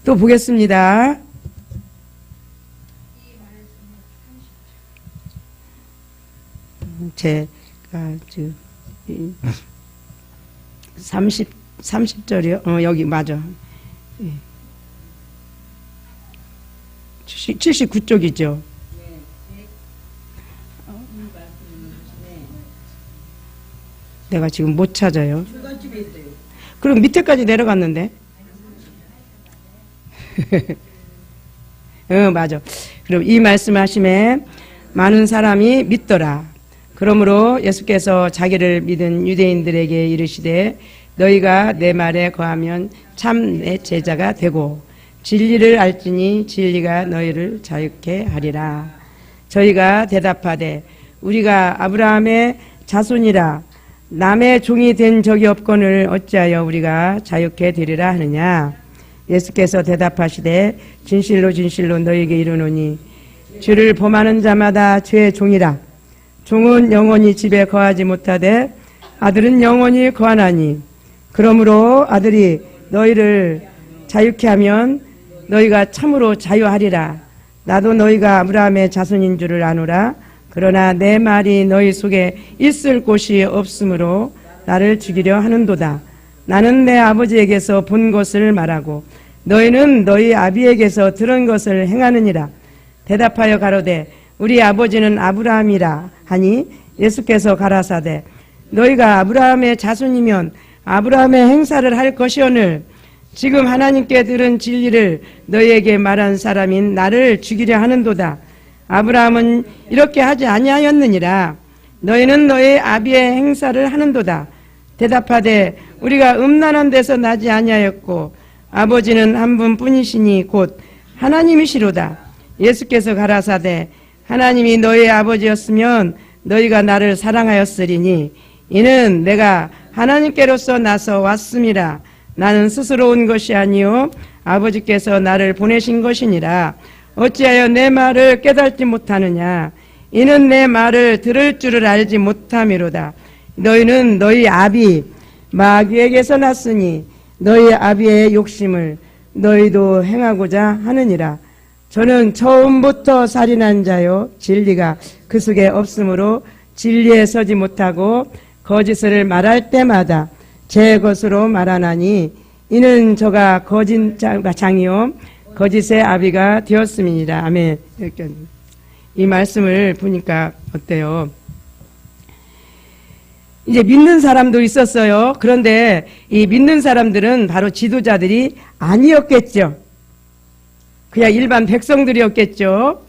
[SPEAKER 2] 또 보겠습니다. 제가 30절이요? 여기 맞아. 79쪽이죠. 내가 지금 못 찾아요. 그럼 밑에까지 내려갔는데. 맞아. 그럼 이 말씀하심에 많은 사람이 믿더라. 그러므로 예수께서 자기를 믿은 유대인들에게 이르시되 너희가 내 말에 거하면 참 내 제자가 되고 진리를 알지니 진리가 너희를 자유케 하리라. 저희가 대답하되 우리가 아브라함의 자손이라 남의 종이 된 적이 없거늘 어찌하여 우리가 자유케 되리라 하느냐. 예수께서 대답하시되 진실로 진실로 너희에게 이르노니 주를 범하는 자마다 죄의 종이라. 종은 영원히 집에 거하지 못하되 아들은 영원히 거하나니 그러므로 아들이 너희를 자유케 하면 너희가 참으로 자유하리라. 나도 너희가 아브라함의 자손인 줄을 아노라. 그러나 내 말이 너희 속에 있을 곳이 없으므로 나를 죽이려 하는도다. 나는 내 아버지에게서 본 것을 말하고 너희는 너희 아비에게서 들은 것을 행하느니라. 대답하여 가로되 우리 아버지는 아브라함이라 하니 예수께서 가라사대 너희가 아브라함의 자손이면 아브라함의 행사를 할 것이오늘 지금 하나님께 들은 진리를 너희에게 말한 사람인 나를 죽이려 하는도다. 아브라함은 이렇게 하지 아니하였느니라. 너희는 너희 아비의 행사를 하는도다. 대답하되 우리가 음란한 데서 나지 아니하였고 아버지는 한 분뿐이시니 곧 하나님이시로다. 예수께서 가라사대 하나님이 너희 아버지였으면 너희가 나를 사랑하였으리니 이는 내가 하나님께로서 나서 왔음이라. 나는 스스로 온 것이 아니요 아버지께서 나를 보내신 것이니라. 어찌하여 내 말을 깨닫지 못하느냐. 이는 내 말을 들을 줄을 알지 못함이로다. 너희는 너희 아비 마귀에게서 났으니 너희 아비의 욕심을 너희도 행하고자 하느니라. 저는 처음부터 살인한 자요 진리가 그 속에 없으므로 진리에 서지 못하고 거짓을 말할 때마다 제 것으로 말하나니 이는 저가 거짓 장이요 거짓의 아비가 되었음이니라. 아멘. 이렇게 이 말씀을 보니까 어때요? 이제 믿는 사람도 있었어요. 그런데 이 믿는 사람들은 바로 지도자들이 아니었겠죠. 그냥 일반 백성들이었겠죠.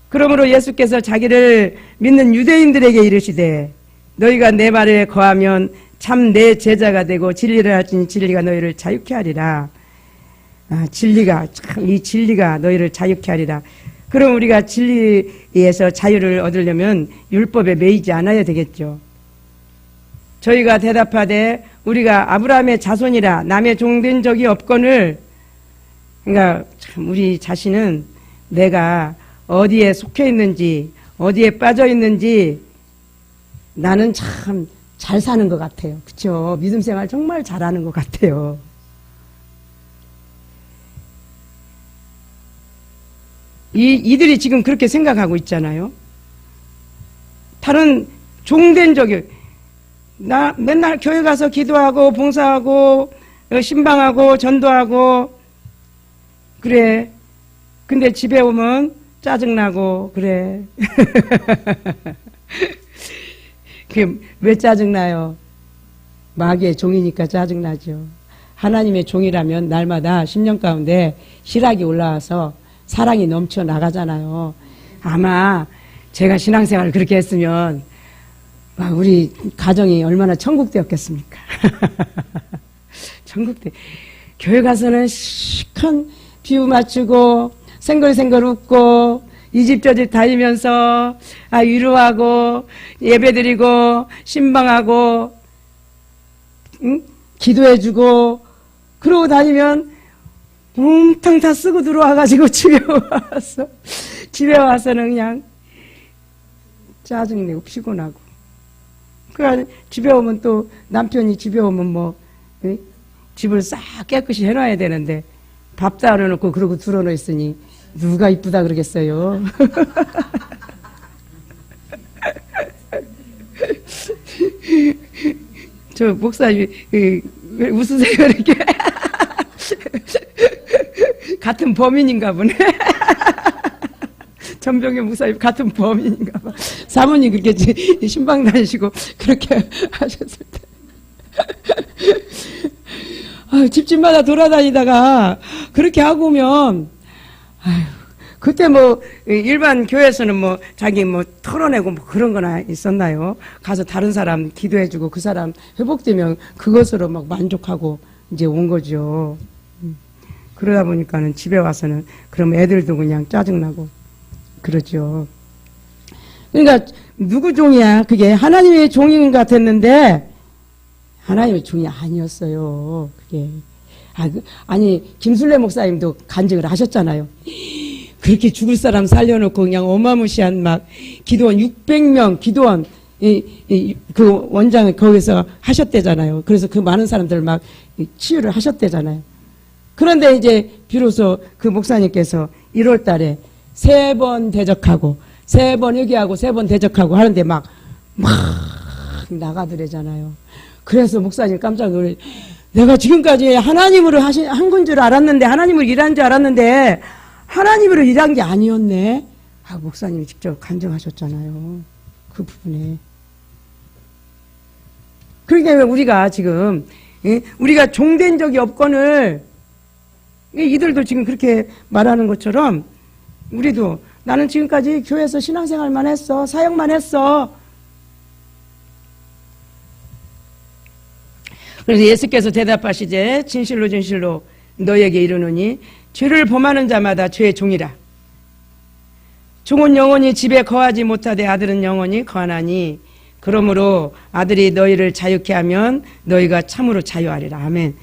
[SPEAKER 2] 그러므로 예수께서 자기를 믿는 유대인들에게 이르시되 너희가 내 말에 거하면 참 내 제자가 되고 진리를 알지니 진리가 너희를 자유케 하리라. 진리가 참 이 진리가 너희를 자유케 하리라. 그럼 우리가 진리에서 자유를 얻으려면 율법에 매이지 않아야 되겠죠. 저희가 대답하되 우리가 아브라함의 자손이라 남의 종된 적이 없거늘. 그러니까 참 우리 자신은 내가 어디에 속해 있는지 어디에 빠져 있는지 나는 참 잘 사는 것 같아요. 그렇죠? 믿음 생활 정말 잘하는 것 같아요. 이들이 지금 그렇게 생각하고 있잖아요. 다른 종된 적이 나 맨날 교회 가서 기도하고 봉사하고 신방하고 전도하고 그래. 근데 집에 오면 짜증나고 그래. 그게 왜 짜증나요? 마귀의 종이니까 짜증나죠. 하나님의 종이라면 날마다 10년 가운데 희락이 올라와서 사랑이 넘쳐 나가잖아요. 아마 제가 신앙생활을 그렇게 했으면 우리 가정이 얼마나 천국되었겠습니까? 천국대. 교회 가서는 시큰 비유 맞추고 생글생글 웃고 이 집 저 집 다니면서 위로하고 예배드리고 신방하고 기도해주고 그러고 다니면 뭉텅 다 쓰고 들어와가지고 집에 와서는 그냥 짜증내고 피곤하고 그래 집에 오면 또 남편이 집에 오면 집을 싹 깨끗이 해놔야 되는데 밥 따라놓고 그러고 들어놓 있으니 누가 이쁘다 그러겠어요. 저 목사님 왜 웃으세요 이렇게? 같은 범인인가 보네. 전병의 목사님 같은 범인인가 봐. 사모님 그렇게 신방 다니시고 그렇게 하셨을 때. 집집마다 돌아다니다가 그렇게 하고 오면 그때 일반 교회에서는 자기 털어내고 그런 거나 있었나요? 가서 다른 사람 기도해주고 그 사람 회복되면 그것으로 만족하고 이제 온 거죠. 그러다 보니까는 집에 와서는 그럼 애들도 그냥 짜증나고 그러죠. 그러니까 누구 종이야? 그게 하나님의 종인 것 같았는데 하나님의 종이 아니었어요. 그게 아니 김순례 목사님도 간증을 하셨잖아요. 그렇게 죽을 사람 살려놓고 그냥 어마무시한 기도원 600명 기도원 그 원장을 거기서 하셨대잖아요. 그래서 그 많은 사람들 치유를 하셨대잖아요. 그런데 이제 비로소 그 목사님께서 1월 달에 3번 대적하고 3번 회개하고 3번 대적하고 하는데 막 나가더래잖아요. 그래서 목사님 깜짝 놀래. 내가 지금까지 하나님으로 한 건 줄 알았는데 하나님으로 일한 줄 알았는데 하나님으로 일한 게 아니었네. 목사님이 직접 간증하셨잖아요. 그 부분에. 그러니까 우리가 지금 우리가 종된 적이 없거늘 이들도 지금 그렇게 말하는 것처럼 우리도 나는 지금까지 교회에서 신앙생활만 했어. 사역만 했어. 그래서 예수께서 대답하시되 진실로 진실로 너희에게 이르노니 죄를 범하는 자마다 죄의 종이라. 종은 영원히 집에 거하지 못하되 아들은 영원히 거하나니 그러므로 아들이 너희를 자유케 하면 너희가 참으로 자유하리라. 아멘.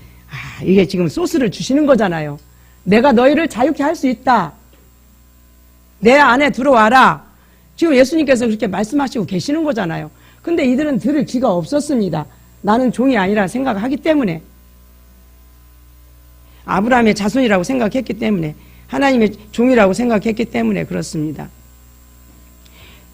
[SPEAKER 2] 이게 지금 소스를 주시는 거잖아요. 내가 너희를 자유케 할 수 있다. 내 안에 들어와라. 지금 예수님께서 그렇게 말씀하시고 계시는 거잖아요. 근데 이들은 들을 귀가 없었습니다. 나는 종이 아니라 생각하기 때문에, 아브라함의 자손이라고 생각했기 때문에, 하나님의 종이라고 생각했기 때문에 그렇습니다.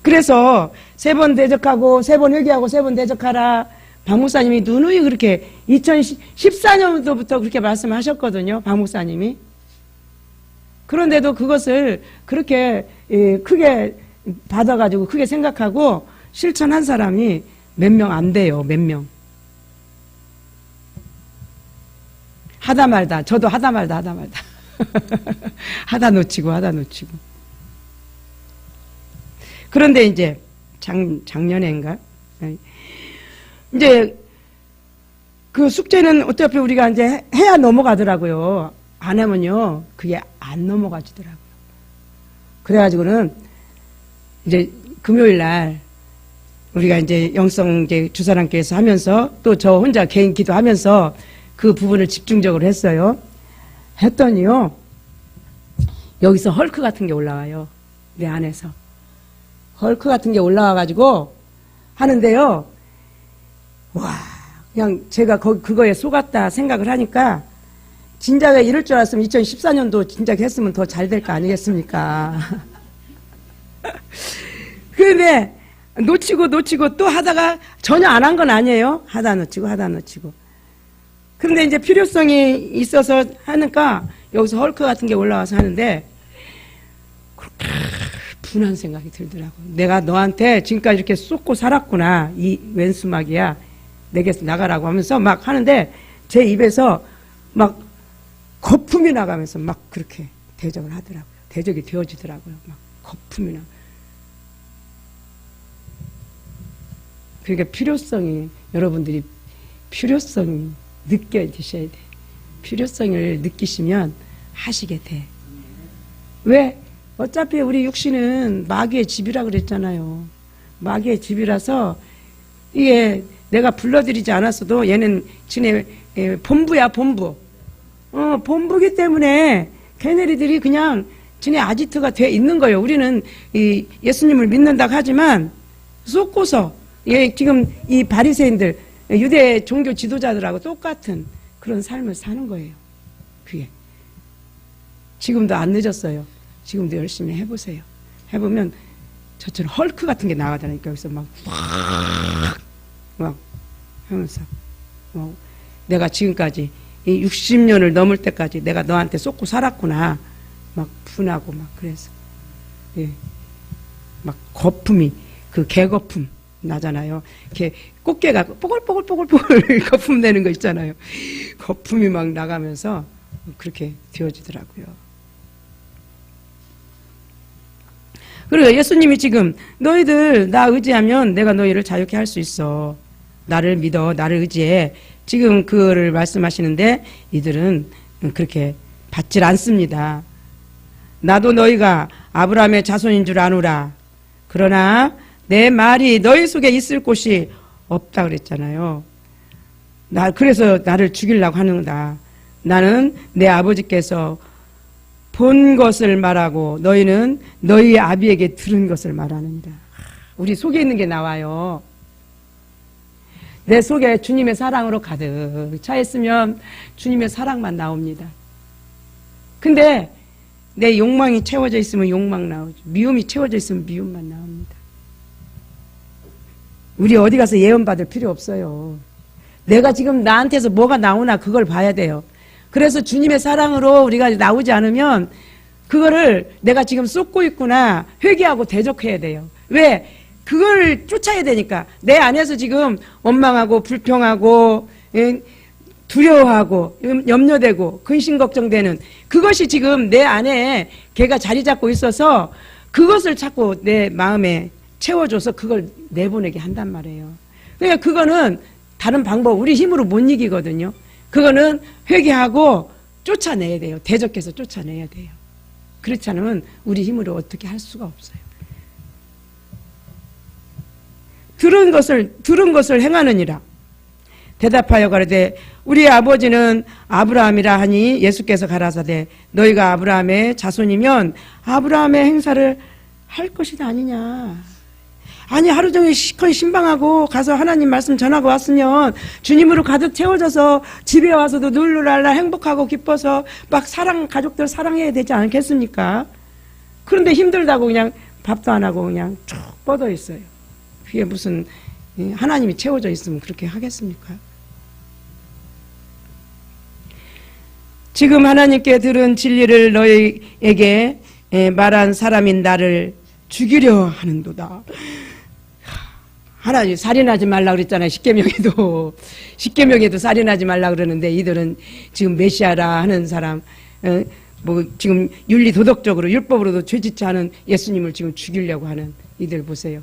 [SPEAKER 2] 그래서 3번 대적하고 3번 회개하고 3번 대적하라. 박 목사님이 누누이 그렇게 2014년도부터 그렇게 말씀하셨거든요. 박 목사님이. 그런데도 그것을 그렇게 크게 받아가지고 크게 생각하고 실천한 사람이 몇 명 안 돼요. 몇 명. 하다 말다. 저도 하다 말다. 하다 놓치고. 그런데 이제 작년인가? 이제 그 숙제는 어차피 우리가 이제 해야 넘어가더라고요. 안 하면요, 그게 안 넘어가지더라고요. 그래가지고는 이제 금요일 날 우리가 이제 영성 이제 주사랑교회에서 하면서 또 저 혼자 개인 기도하면서 그 부분을 집중적으로 했어요. 했더니요, 여기서 헐크 같은 게 올라와요. 내 안에서. 헐크 같은 게 올라와가지고 하는데요, 와, 그냥 제가 그거에 속았다 생각을 하니까 진작에 이럴 줄 알았으면 2014년도 진작 했으면 더 잘 될 거 아니겠습니까? 그런데 놓치고 또 하다가 전혀 안 한 건 아니에요. 하다 놓치고. 그런데 이제 필요성이 있어서 하니까 여기서 헐크 같은 게 올라와서 하는데 그렇게 분한 생각이 들더라고. 내가 너한테 지금까지 이렇게 쏟고 살았구나. 이 왼수막이야. 내게서 나가라고 하면서 막 하는데 제 입에서 막 거품이 나가면서 막 그렇게 대적을 하더라고요. 대적이 되어지더라고요. 막 거품이 나. 그러니까 여러분들이 필요성이 느껴지셔야 돼. 필요성을 느끼시면 하시게 돼. 왜? 어차피 우리 육신은 마귀의 집이라 그랬잖아요. 마귀의 집이라서 이게 내가 불러들이지 않았어도 얘는 지네 본부야, 본부. 본부기 때문에 걔네들이 그냥 지네 아지트가 돼 있는 거예요. 우리는 이 예수님을 믿는다고 하지만 쏟고서 지금 이 바리새인들 유대 종교 지도자들하고 똑같은 그런 삶을 사는 거예요. 그게 지금도 안 늦었어요. 지금도 열심히 해보세요. 해보면 저처럼 헐크 같은 게 나가잖아요. 여기서 막 하면서 내가 지금까지 이 60년을 넘을 때까지 내가 너한테 쏟고 살았구나. 막 분하고 막 그래서 막 거품이 그 개거품 나잖아요. 이렇게 꽃게가 뽀글뽀글 거품 내는 거 있잖아요. 거품이 막 나가면서 그렇게 되어지더라고요. 그리고 예수님이 지금 너희들 나 의지하면 내가 너희를 자유케 할 수 있어. 나를 믿어, 나를 의지해. 지금 그거를 말씀하시는데 이들은 그렇게 받질 않습니다. 나도 너희가 아브라함의 자손인 줄 아노라. 그러나 내 말이 너희 속에 있을 곳이 없다 그랬잖아요. 그래서 나를 죽이려고 하는다. 나는 내 아버지께서 본 것을 말하고 너희는 너희 아비에게 들은 것을 말하는다. 우리 속에 있는 게 나와요. 내 속에 주님의 사랑으로 가득 차 있으면 주님의 사랑만 나옵니다. 근데 내 욕망이 채워져 있으면 욕망 나오죠. 미움이 채워져 있으면 미움만 나옵니다. 우리 어디 가서 예언받을 필요 없어요. 내가 지금 나한테서 뭐가 나오나 그걸 봐야 돼요. 그래서 주님의 사랑으로 우리가 나오지 않으면 그거를 내가 지금 쏟고 있구나 회개하고 대적해야 돼요. 왜? 그걸 쫓아야 되니까. 내 안에서 지금 원망하고 불평하고 두려워하고 염려되고 근심 걱정되는 그것이 지금 내 안에 걔가 자리 잡고 있어서 그것을 자꾸 내 마음에 채워줘서 그걸 내보내게 한단 말이에요. 그러니까 그거는 다른 방법, 우리 힘으로 못 이기거든요. 그거는 회개하고 쫓아내야 돼요. 대적해서 쫓아내야 돼요. 그렇지 않으면 우리 힘으로 어떻게 할 수가 없어요. 들은 것을 행하느니라. 대답하여 가로되 우리 아버지는 아브라함이라 하니 예수께서 가라사대 너희가 아브라함의 자손이면 아브라함의 행사를 할 것이다 아니냐. 아니 하루 종일 시커니 신방하고 가서 하나님 말씀 전하고 왔으면 주님으로 가득 채워져서 집에 와서도 룰루랄라 행복하고 기뻐서 막 가족들 사랑해야 되지 않겠습니까? 그런데 힘들다고 그냥 밥도 안 하고 그냥 쭉 뻗어 있어요. 그게 무슨 하나님이 채워져 있으면 그렇게 하겠습니까? 지금 하나님께 들은 진리를 너희에게 말한 사람인 나를 죽이려 하는도다. 하나님 살인하지 말라 그랬잖아요. 십계명에도 살인하지 말라 그러는데 이들은 지금 메시아라 하는 사람, 뭐 지금 윤리 도덕적으로 율법으로도 죄짓지 않은 예수님을 지금 죽이려고 하는 이들 보세요.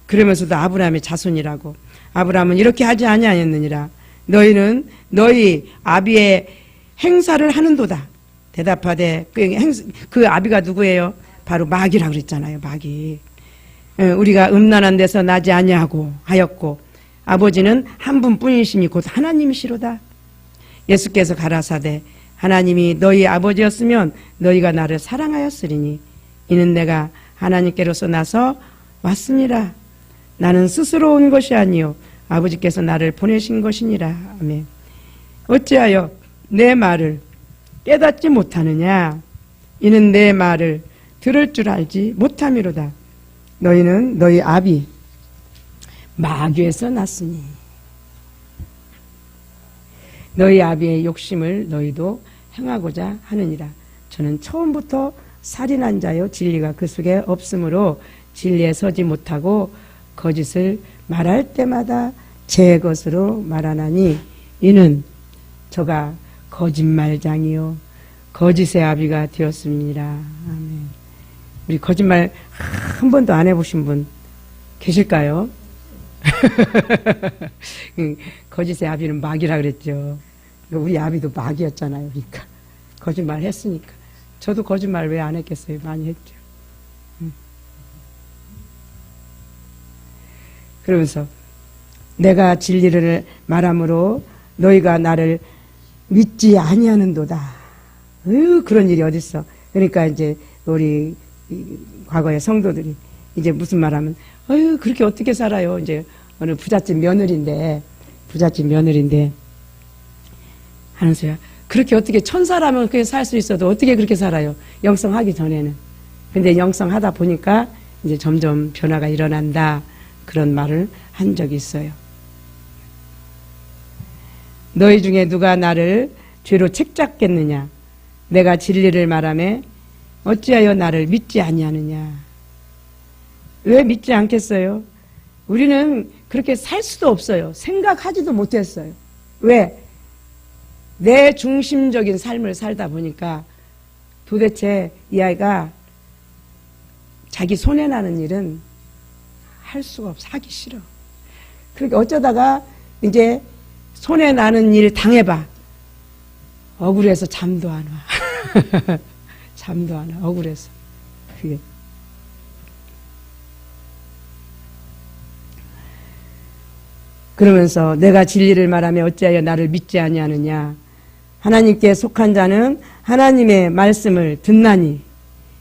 [SPEAKER 2] 그러면서도 아브라함의 자손이라고. 아브라함은 이렇게 하지 아니하였느니라. 너희는 너희 아비의 행사를 하는도다. 대답하되 그 아비가 누구예요? 바로 마귀라고 그랬잖아요. 마귀. 우리가 음란한 데서 나지 아니하고 하였고 아버지는 한 분뿐이시니 곧 하나님이시로다. 예수께서 가라사대 하나님이 너희 아버지였으면 너희가 나를 사랑하였으리니 이는 내가 하나님께로서 나서 왔습니다. 나는 스스로 온 것이 아니요 아버지께서 나를 보내신 것이니라. 아멘. 어찌하여 내 말을 깨닫지 못하느냐? 이는 내 말을 들을 줄 알지 못함이로다. 너희는 너희 아비 마귀에서 났으니 너희 아비의 욕심을 너희도 행하고자 하느니라. 저는 처음부터 살인한 자요 진리가 그 속에 없으므로 진리에 서지 못하고 거짓을 말할 때마다 제 것으로 말하나니 이는 저가 거짓말장이요 거짓의 아비가 되었습니다. 아멘. 우리 거짓말 한 번도 안 해보신 분 계실까요? 거짓의 아비는 마귀라 그랬죠. 우리 아비도 마귀였잖아요. 그러니까 거짓말 했으니까. 저도 거짓말 왜 안 했겠어요? 많이 했죠. 그러면서 내가 진리를 말함으로 너희가 나를 믿지 아니하는도다. 그런 일이 어딨어. 그러니까 이제 우리 과거의 성도들이 이제 무슨 말하면 그렇게 어떻게 살아요. 이제 어느 부잣집 며느리인데 하는 소리야. 그렇게 어떻게 천사라면 그렇게 살 수 있어도 어떻게 그렇게 살아요. 영성하기 전에는. 근데 영성하다 보니까 이제 점점 변화가 일어난다. 그런 말을 한 적이 있어요. 너희 중에 누가 나를 죄로 책잡겠느냐? 내가 진리를 말하매 어찌하여 나를 믿지 아니하느냐? 왜 믿지 않겠어요? 우리는 그렇게 살 수도 없어요. 생각하지도 못했어요. 왜? 내 중심적인 삶을 살다 보니까 도대체 이 아이가 자기 손에 나는 일은 할 수가 없어. 하기 싫어. 그러니까 어쩌다가 이제 손에 나는 일 당해봐. 억울해서 잠도 안 와. 잠도 안 와. 억울해서. 그게. 그러면서 내가 진리를 말하며 어찌하여 나를 믿지 아니하느냐. 하나님께 속한 자는 하나님의 말씀을 듣나니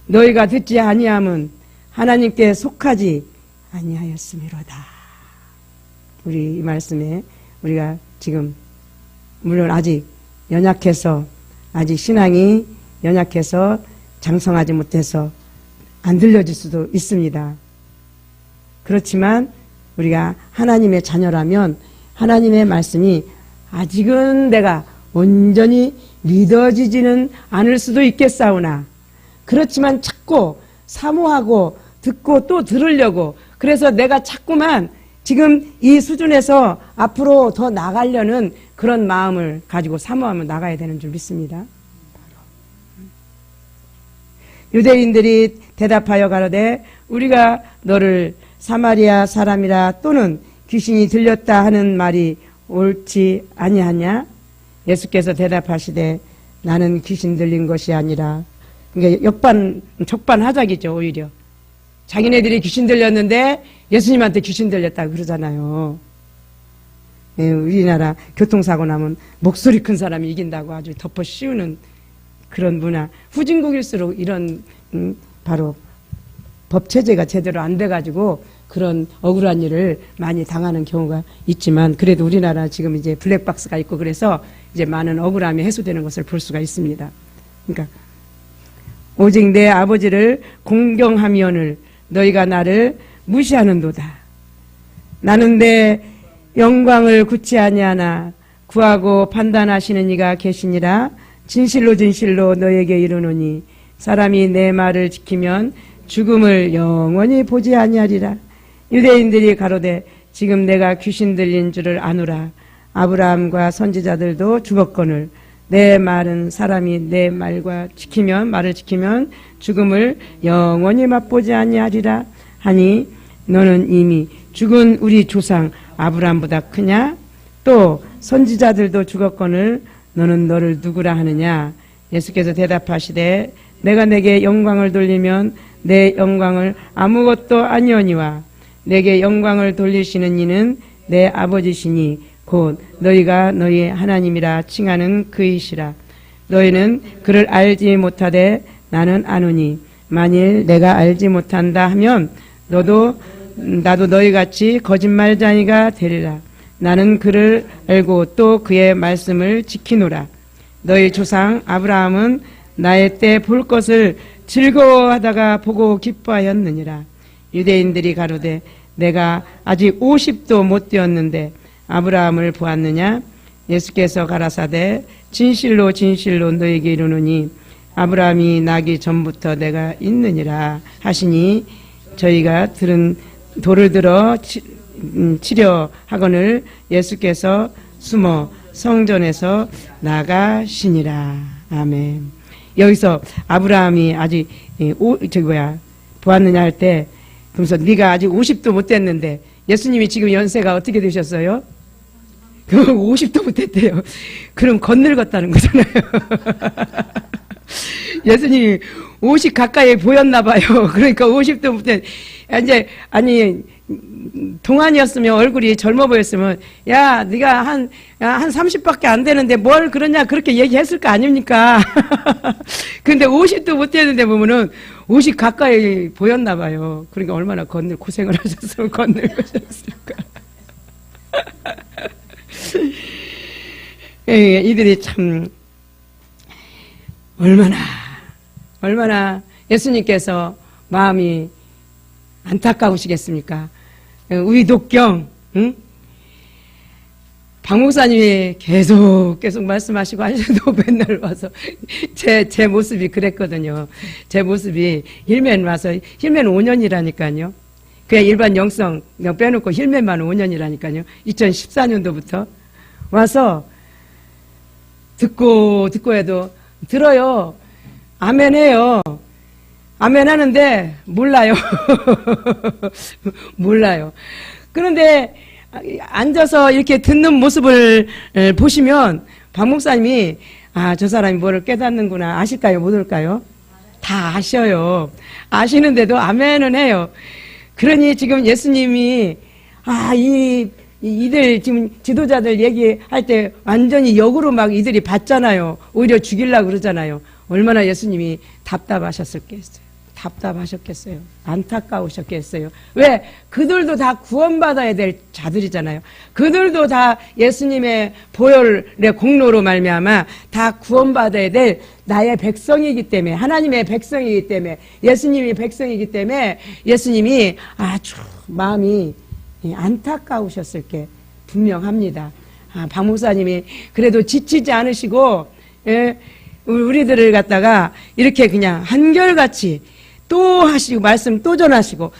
[SPEAKER 2] 너희가 듣지 아니함은 하나님께 속하지 아니하였음이로다. 우리 이 말씀에 우리가 지금 물론 아직 연약해서 아직 신앙이 연약해서 장성하지 못해서 안 들려질 수도 있습니다. 그렇지만 우리가 하나님의 자녀라면 하나님의 말씀이 아직은 내가 온전히 믿어지지는 않을 수도 있겠사오나 그렇지만 찾고 사모하고 듣고 또 들으려고 그래서 내가 자꾸만 지금 이 수준에서 앞으로 더 나가려는 그런 마음을 가지고 사모하며 나가야 되는 줄 믿습니다. 유대인들이 대답하여 가로되 우리가 너를 사마리아 사람이라 또는 귀신이 들렸다 하는 말이 옳지 아니하냐? 예수께서 대답하시되 나는 귀신 들린 것이 아니라 그러니까 적반하장이죠. 오히려 자기네들이 귀신 들렸는데 예수님한테 귀신 들렸다고 그러잖아요. 우리나라 교통사고 나면 목소리 큰 사람이 이긴다고 아주 덮어 씌우는 그런 문화. 후진국일수록 이런 바로 법체제가 제대로 안 돼가지고 그런 억울한 일을 많이 당하는 경우가 있지만 그래도 우리나라 지금 이제 블랙박스가 있고 그래서 이제 많은 억울함이 해소되는 것을 볼 수가 있습니다. 그러니까 오직 내 아버지를 공경하면을 너희가 나를 무시하는도다. 나는 내 영광을 굳지 아니하나 구하고 판단하시는 이가 계시니라. 진실로 진실로 너에게 이르노니 사람이 내 말을 지키면 죽음을 영원히 보지 아니하리라. 유대인들이 가로되 지금 내가 귀신 들린 줄을 아노라. 아브라함과 선지자들도 죽었거늘 내 말은 사람이 내 말과 말을 지키면 죽음을 영원히 맛보지 아니하리라 하니 너는 이미 죽은 우리 조상 아브라함보다 크냐? 또 선지자들도 죽었거늘 너는 너를 누구라 하느냐? 예수께서 대답하시되 내가 내게 영광을 돌리면 내 영광을 아무것도 아니오니와 내게 영광을 돌리시는 이는 내 아버지시니 곧 너희가 너희 하나님이라 칭하는 그이시라. 너희는 그를 알지 못하되 나는 아노니 만일 내가 알지 못한다 하면 나도 너희같이 거짓말쟁이가 되리라. 나는 그를 알고 또 그의 말씀을 지키노라. 너희 조상 아브라함은 나의 때 볼 것을 즐거워하다가 보고 기뻐하였느니라. 유대인들이 가로되 내가 아직 50도 못 되었는데 아브라함을 보았느냐? 예수께서 가라사대 진실로 진실로 너에게 이르노니 아브라함이 나기 전부터 내가 있느니라 하시니 저희가 들은 돌을 들어 치려하거늘 예수께서 숨어 성전에서 나가시니라. 아멘. 여기서 아브라함이 아직 보았느냐 할 때 그래서 네가 아직 50도 못 됐는데 예수님이 지금 연세가 어떻게 되셨어요? 50도 못 됐대요. 그럼 건늙었다는 거잖아요. 예수님이 50 가까이 보였나 봐요. 그러니까 50도 못 됐. 이제 아니 동안이었으면 얼굴이 젊어 보였으면 야 네가 한 30밖에 안 되는데 뭘 그러냐 그렇게 얘기했을 거 아닙니까? 근데 50도 못 됐는데 보면은 50 가까이 보였나 봐요. 그러니까 얼마나 고생을 하셨으면 건늙으셨을까. 예, 이들이 참 얼마나 예수님께서 마음이 안타까우시겠습니까? 우리 독경, 응? 박 목사님이 계속 말씀하시고 하셔도 맨날 와서 제 모습이 그랬거든요. 제 모습이 힐맨 와서 힐맨 5년이라니까요. 그냥 일반 영성 그냥 빼놓고 힐맨만 5년이라니까요. 2014년도부터 와서 듣고 해도 들어요. 아멘 해요. 아멘 하는데 몰라요. 몰라요. 그런데 앉아서 이렇게 듣는 모습을 보시면 박 목사님이 저 사람이 뭐를 깨닫는구나 아실까요? 모를까요? 다 아셔요. 아시는데도 아멘은 해요. 그러니 지금 예수님이 이들 지금 지도자들 얘기할 때 완전히 역으로 막 이들이 봤잖아요. 오히려 죽이려고 그러잖아요. 얼마나 예수님이 답답하셨겠어요. 안타까우셨겠어요. 왜? 그들도 다 구원받아야 될 자들이잖아요. 그들도 다 예수님의 보혈의 공로로 말미암아 다 구원받아야 될 나의 백성이기 때문에 하나님의 백성이기 때문에 예수님이 백성이기 때문에 예수님이 아주 마음이 안타까우셨을 게 분명합니다. 박 목사님이 그래도 지치지 않으시고 우리들을 갖다가 이렇게 그냥 한결같이 또 하시고 말씀 또 전하시고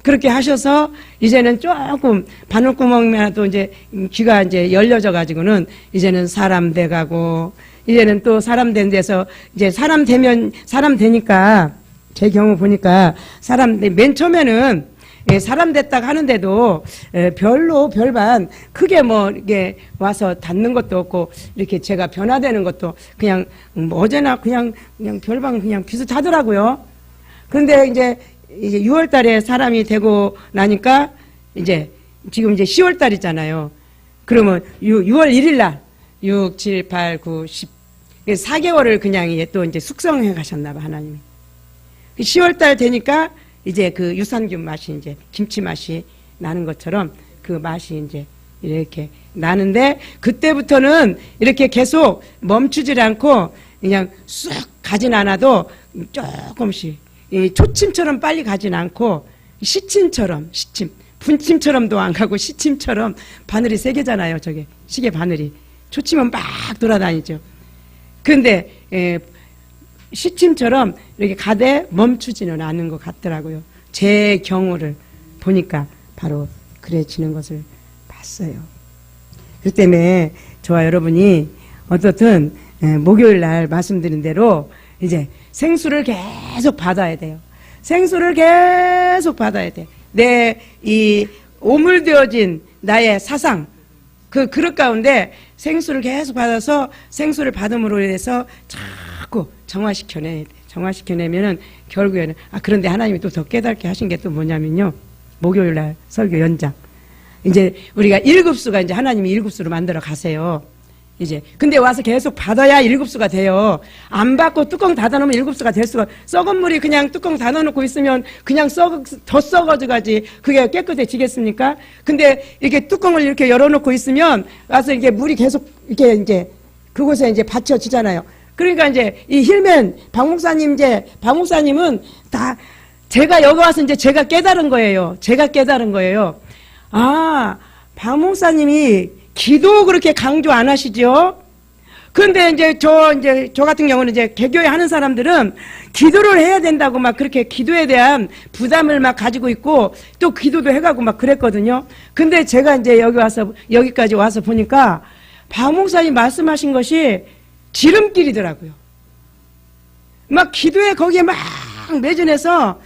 [SPEAKER 2] 그렇게 하셔서 이제는 조금 바늘구멍이라도 이제 귀가 이제 열려져 가지고는 이제는 사람 돼가고 이제는 또 사람 된 데서 이제 사람 되니까 제 경우 보니까 맨 처음에는 사람 됐다가 하는데도 별반 크게 뭐 이게 와서 닿는 것도 없고 이렇게 제가 변화되는 것도 그냥 어제나 그냥 별반 그냥 비슷하더라고요. 그런데 이제 6월 달에 사람이 되고 나니까 지금 이제 10월 달이잖아요. 그러면 6월 1일 날 6, 7, 8, 9, 10 4개월을 그냥 또 이제 숙성해 가셨나 봐 하나님이. 10월 달 되니까 이제 그 유산균 맛이 이제 김치 맛이 나는 것처럼 그 맛이 이제 이렇게 나는데 그때부터는 이렇게 계속 멈추질 않고 그냥 쑥 가진 않아도 조금씩 이 초침처럼 빨리 가진 않고 시침처럼 분침처럼도 안 가고 시침처럼 바늘이 세 개잖아요. 저게 시계 바늘이 초침은 막 돌아다니죠. 그런데 시침처럼 이렇게 가되 멈추지는 않는 것 같더라고요. 제 경우를 보니까 바로 그래지는 것을 봤어요. 그렇기 때문에 저와 여러분이 어떻든 목요일 날 말씀드린 대로 이제 생수를 계속 받아야 돼요. 생수를 계속 받아야 돼. 내 이 오물되어진 나의 사상, 그 그릇 가운데 생수를 계속 받아서 생수를 받음으로 인해서 자꾸 정화시켜내야 돼. 정화시켜내면은 결국에는 그런데 하나님이 또 더 깨닫게 하신 게 또 뭐냐면요. 목요일 날 설교 연장. 이제 우리가 1급수가 이제 하나님이 1급수로 만들어 가세요. 이제 근데 와서 계속 받아야 1급수가 돼요. 안 받고 뚜껑 닫아놓으면 1급수가 될 수가. 썩은 물이 그냥 뚜껑 닫아놓고 있으면 그냥 더 썩어져 가지 그게 깨끗해지겠습니까? 근데 이렇게 뚜껑을 이렇게 열어놓고 있으면 와서 이게 물이 계속 이렇게 이제 그곳에 이제 받쳐지잖아요. 그러니까 이제 이 힐맨 박 목사님은 다 제가 여기 와서 이제 제가 깨달은 거예요. 박 목사님이 기도 그렇게 강조 안 하시죠? 그런데 이제 저 같은 경우는 이제 개교회 하는 사람들은 기도를 해야 된다고 막 그렇게 기도에 대한 부담을 막 가지고 있고 또 기도도 해가고 막 그랬거든요. 근데 제가 이제 여기까지 와서 보니까 박 목사님 말씀하신 것이 지름길이더라고요. 막 기도에 거기에 막 매진해서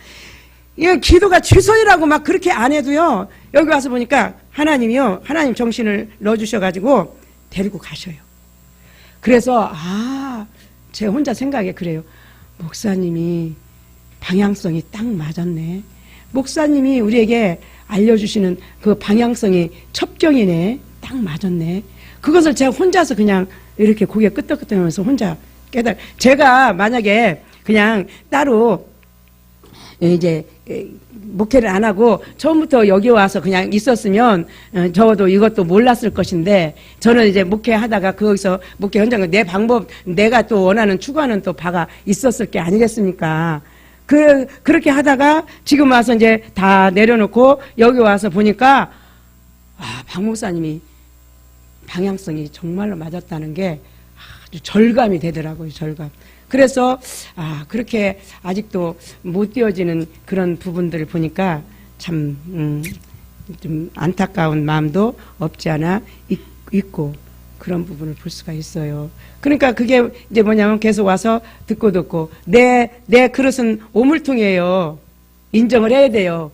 [SPEAKER 2] 기도가 최선이라고 막 그렇게 안 해도요. 여기 와서 보니까 하나님 정신을 넣어주셔가지고 데리고 가셔요. 그래서 제 혼자 생각에 그래요. 목사님이 방향성이 딱 맞았네. 목사님이 우리에게 알려주시는 그 방향성이 첩경이네. 딱 맞았네. 그것을 제가 혼자서 그냥 이렇게 고개 끄덕끄덕하면서 혼자 제가 만약에 그냥 따로 이제 목회를 안 하고 처음부터 여기 와서 그냥 있었으면 적어도 이것도 몰랐을 것인데 저는 이제 목회하다가 거기서 목회 현장에 내 방법 내가 또 원하는 추구하는 또 바가 있었을 게 아니겠습니까? 그렇게 하다가 지금 와서 이제 다 내려놓고 여기 와서 보니까 박 목사님이 방향성이 정말로 맞았다는 게 아주 절감이 되더라고요. 절감. 그래서 그렇게 아직도 못 띄어지는 그런 부분들을 보니까 참 좀 안타까운 마음도 없지 않아 있고 그런 부분을 볼 수가 있어요. 그러니까 그게 이제 뭐냐면 계속 와서 듣고 내 그릇은 오물통이에요. 인정을 해야 돼요.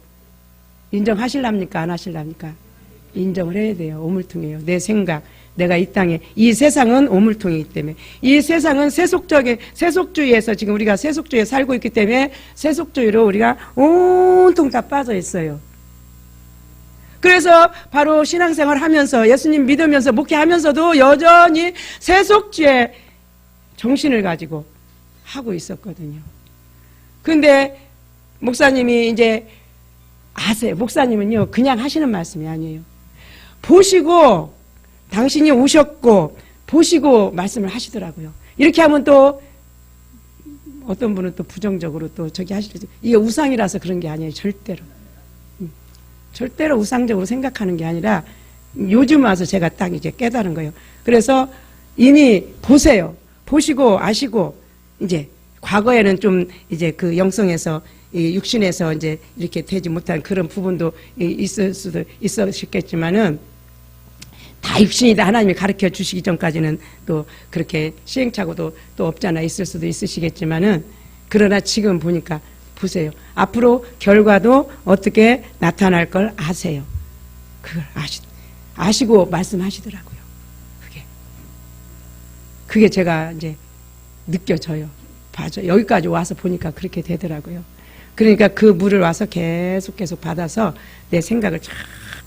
[SPEAKER 2] 인정하실랍니까? 안 하실랍니까? 인정을 해야 돼요. 오물통이에요. 내 생각. 내가 이 땅에 이 세상은 오물통이기 때문에 이 세상은 세속주의에서 지금 우리가 세속주의에 살고 있기 때문에 세속주의로 우리가 온통 다 빠져 있어요. 그래서 바로 신앙생활 하면서 예수님 믿으면서 목회하면서도 여전히 세속주의 정신을 가지고 하고 있었거든요. 근데 목사님이 이제 아세요. 목사님은요 그냥 하시는 말씀이 아니에요. 보시고 당신이 오셨고 보시고 말씀을 하시더라고요. 이렇게 하면 또 어떤 분은 또 부정적으로 또 저기 하시죠. 이게 우상이라서 그런 게 아니에요. 절대로 우상적으로 생각하는 게 아니라 요즘 와서 제가 딱 이제 깨달은 거예요. 그래서 이미 보세요. 보시고 아시고 이제 과거에는 좀 이제 그 영성에서 육신에서 이제 이렇게 되지 못한 그런 부분도 있을 수도 있었겠지만은 다 육신이다 하나님이 가르쳐 주시기 전까지는 또 그렇게 시행착오도 또 없지 않아 있을 수도 있으시겠지만은 그러나 지금 보니까 보세요. 앞으로 결과도 어떻게 나타날 걸 아세요. 그걸 아시고 말씀하시더라고요. 그게 제가 이제 느껴져요. 봐줘. 여기까지 와서 보니까 그렇게 되더라고요. 그러니까 그 물을 와서 계속 받아서 내 생각을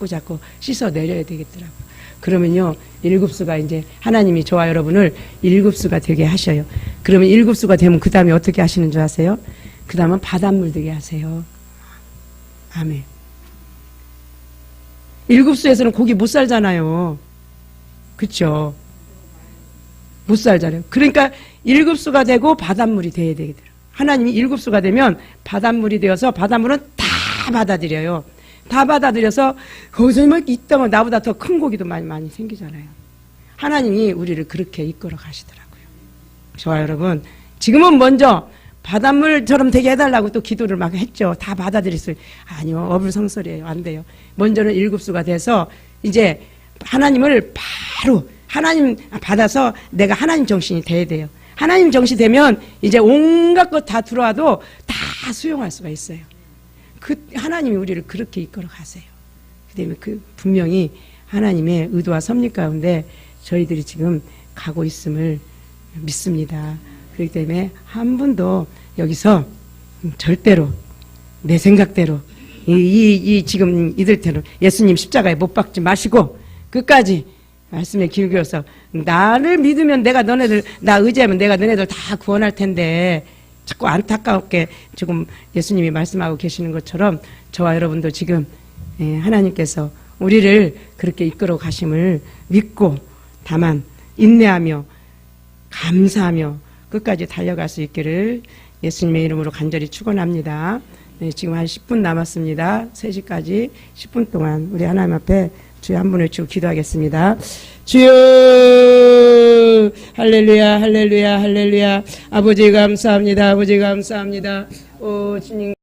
[SPEAKER 2] 자꾸 씻어 내려야 되겠더라고요. 그러면요, 1급수가 이제 하나님이 저와 여러분을 1급수가 되게 하셔요. 그러면 1급수가 되면 그 다음에 어떻게 하시는 줄 아세요? 그 다음은 바닷물 되게 하세요. 아멘. 1급수에서는 고기 못 살잖아요. 그쵸? 못 살잖아요. 그러니까 1급수가 되고 바닷물이 돼야 되겠더라고요. 하나님이 일급수가 되면 바닷물이 되어서 바닷물은 다 받아들여요. 다 받아들여서 거기서 막 있다면 나보다 더 큰 고기도 많이 생기잖아요. 하나님이 우리를 그렇게 이끌어 가시더라고요. 저와 여러분, 지금은 먼저 바닷물처럼 되게 해달라고 또 기도를 막 했죠. 다 받아들였어요. 아니요, 어불성설이에요. 안 돼요. 먼저는 일급수가 돼서 이제 하나님을 바로 하나님 받아서 내가 하나님 정신이 돼야 돼요. 하나님 정신이 되면 이제 온갖 것 다 들어와도 다 수용할 수가 있어요. 그 하나님이 우리를 그렇게 이끌어 가세요. 그다음에 그 분명히 하나님의 의도와 섭리 가운데 저희들이 지금 가고 있음을 믿습니다. 그렇기 때문에 한 분도 여기서 절대로 내 생각대로 지금 이들대로 예수님 십자가에 못 박지 마시고 끝까지 말씀에 귀 기울여서 나를 믿으면 내가 너네들 나 의지하면 내가 너네들 다 구원할 텐데 자꾸 안타깝게 지금 예수님이 말씀하고 계시는 것처럼 저와 여러분도 지금 하나님께서 우리를 그렇게 이끌어 가심을 믿고 다만 인내하며 감사하며 끝까지 달려갈 수 있기를 예수님의 이름으로 간절히 축원합니다. 네, 지금 한 10분 남았습니다. 3시까지 10분 동안 우리 하나님 앞에 주여 한 분을 주고 기도하겠습니다. 주여 할렐루야 할렐루야 할렐루야. 아버지 감사합니다. 아버지 감사합니다. 오 주님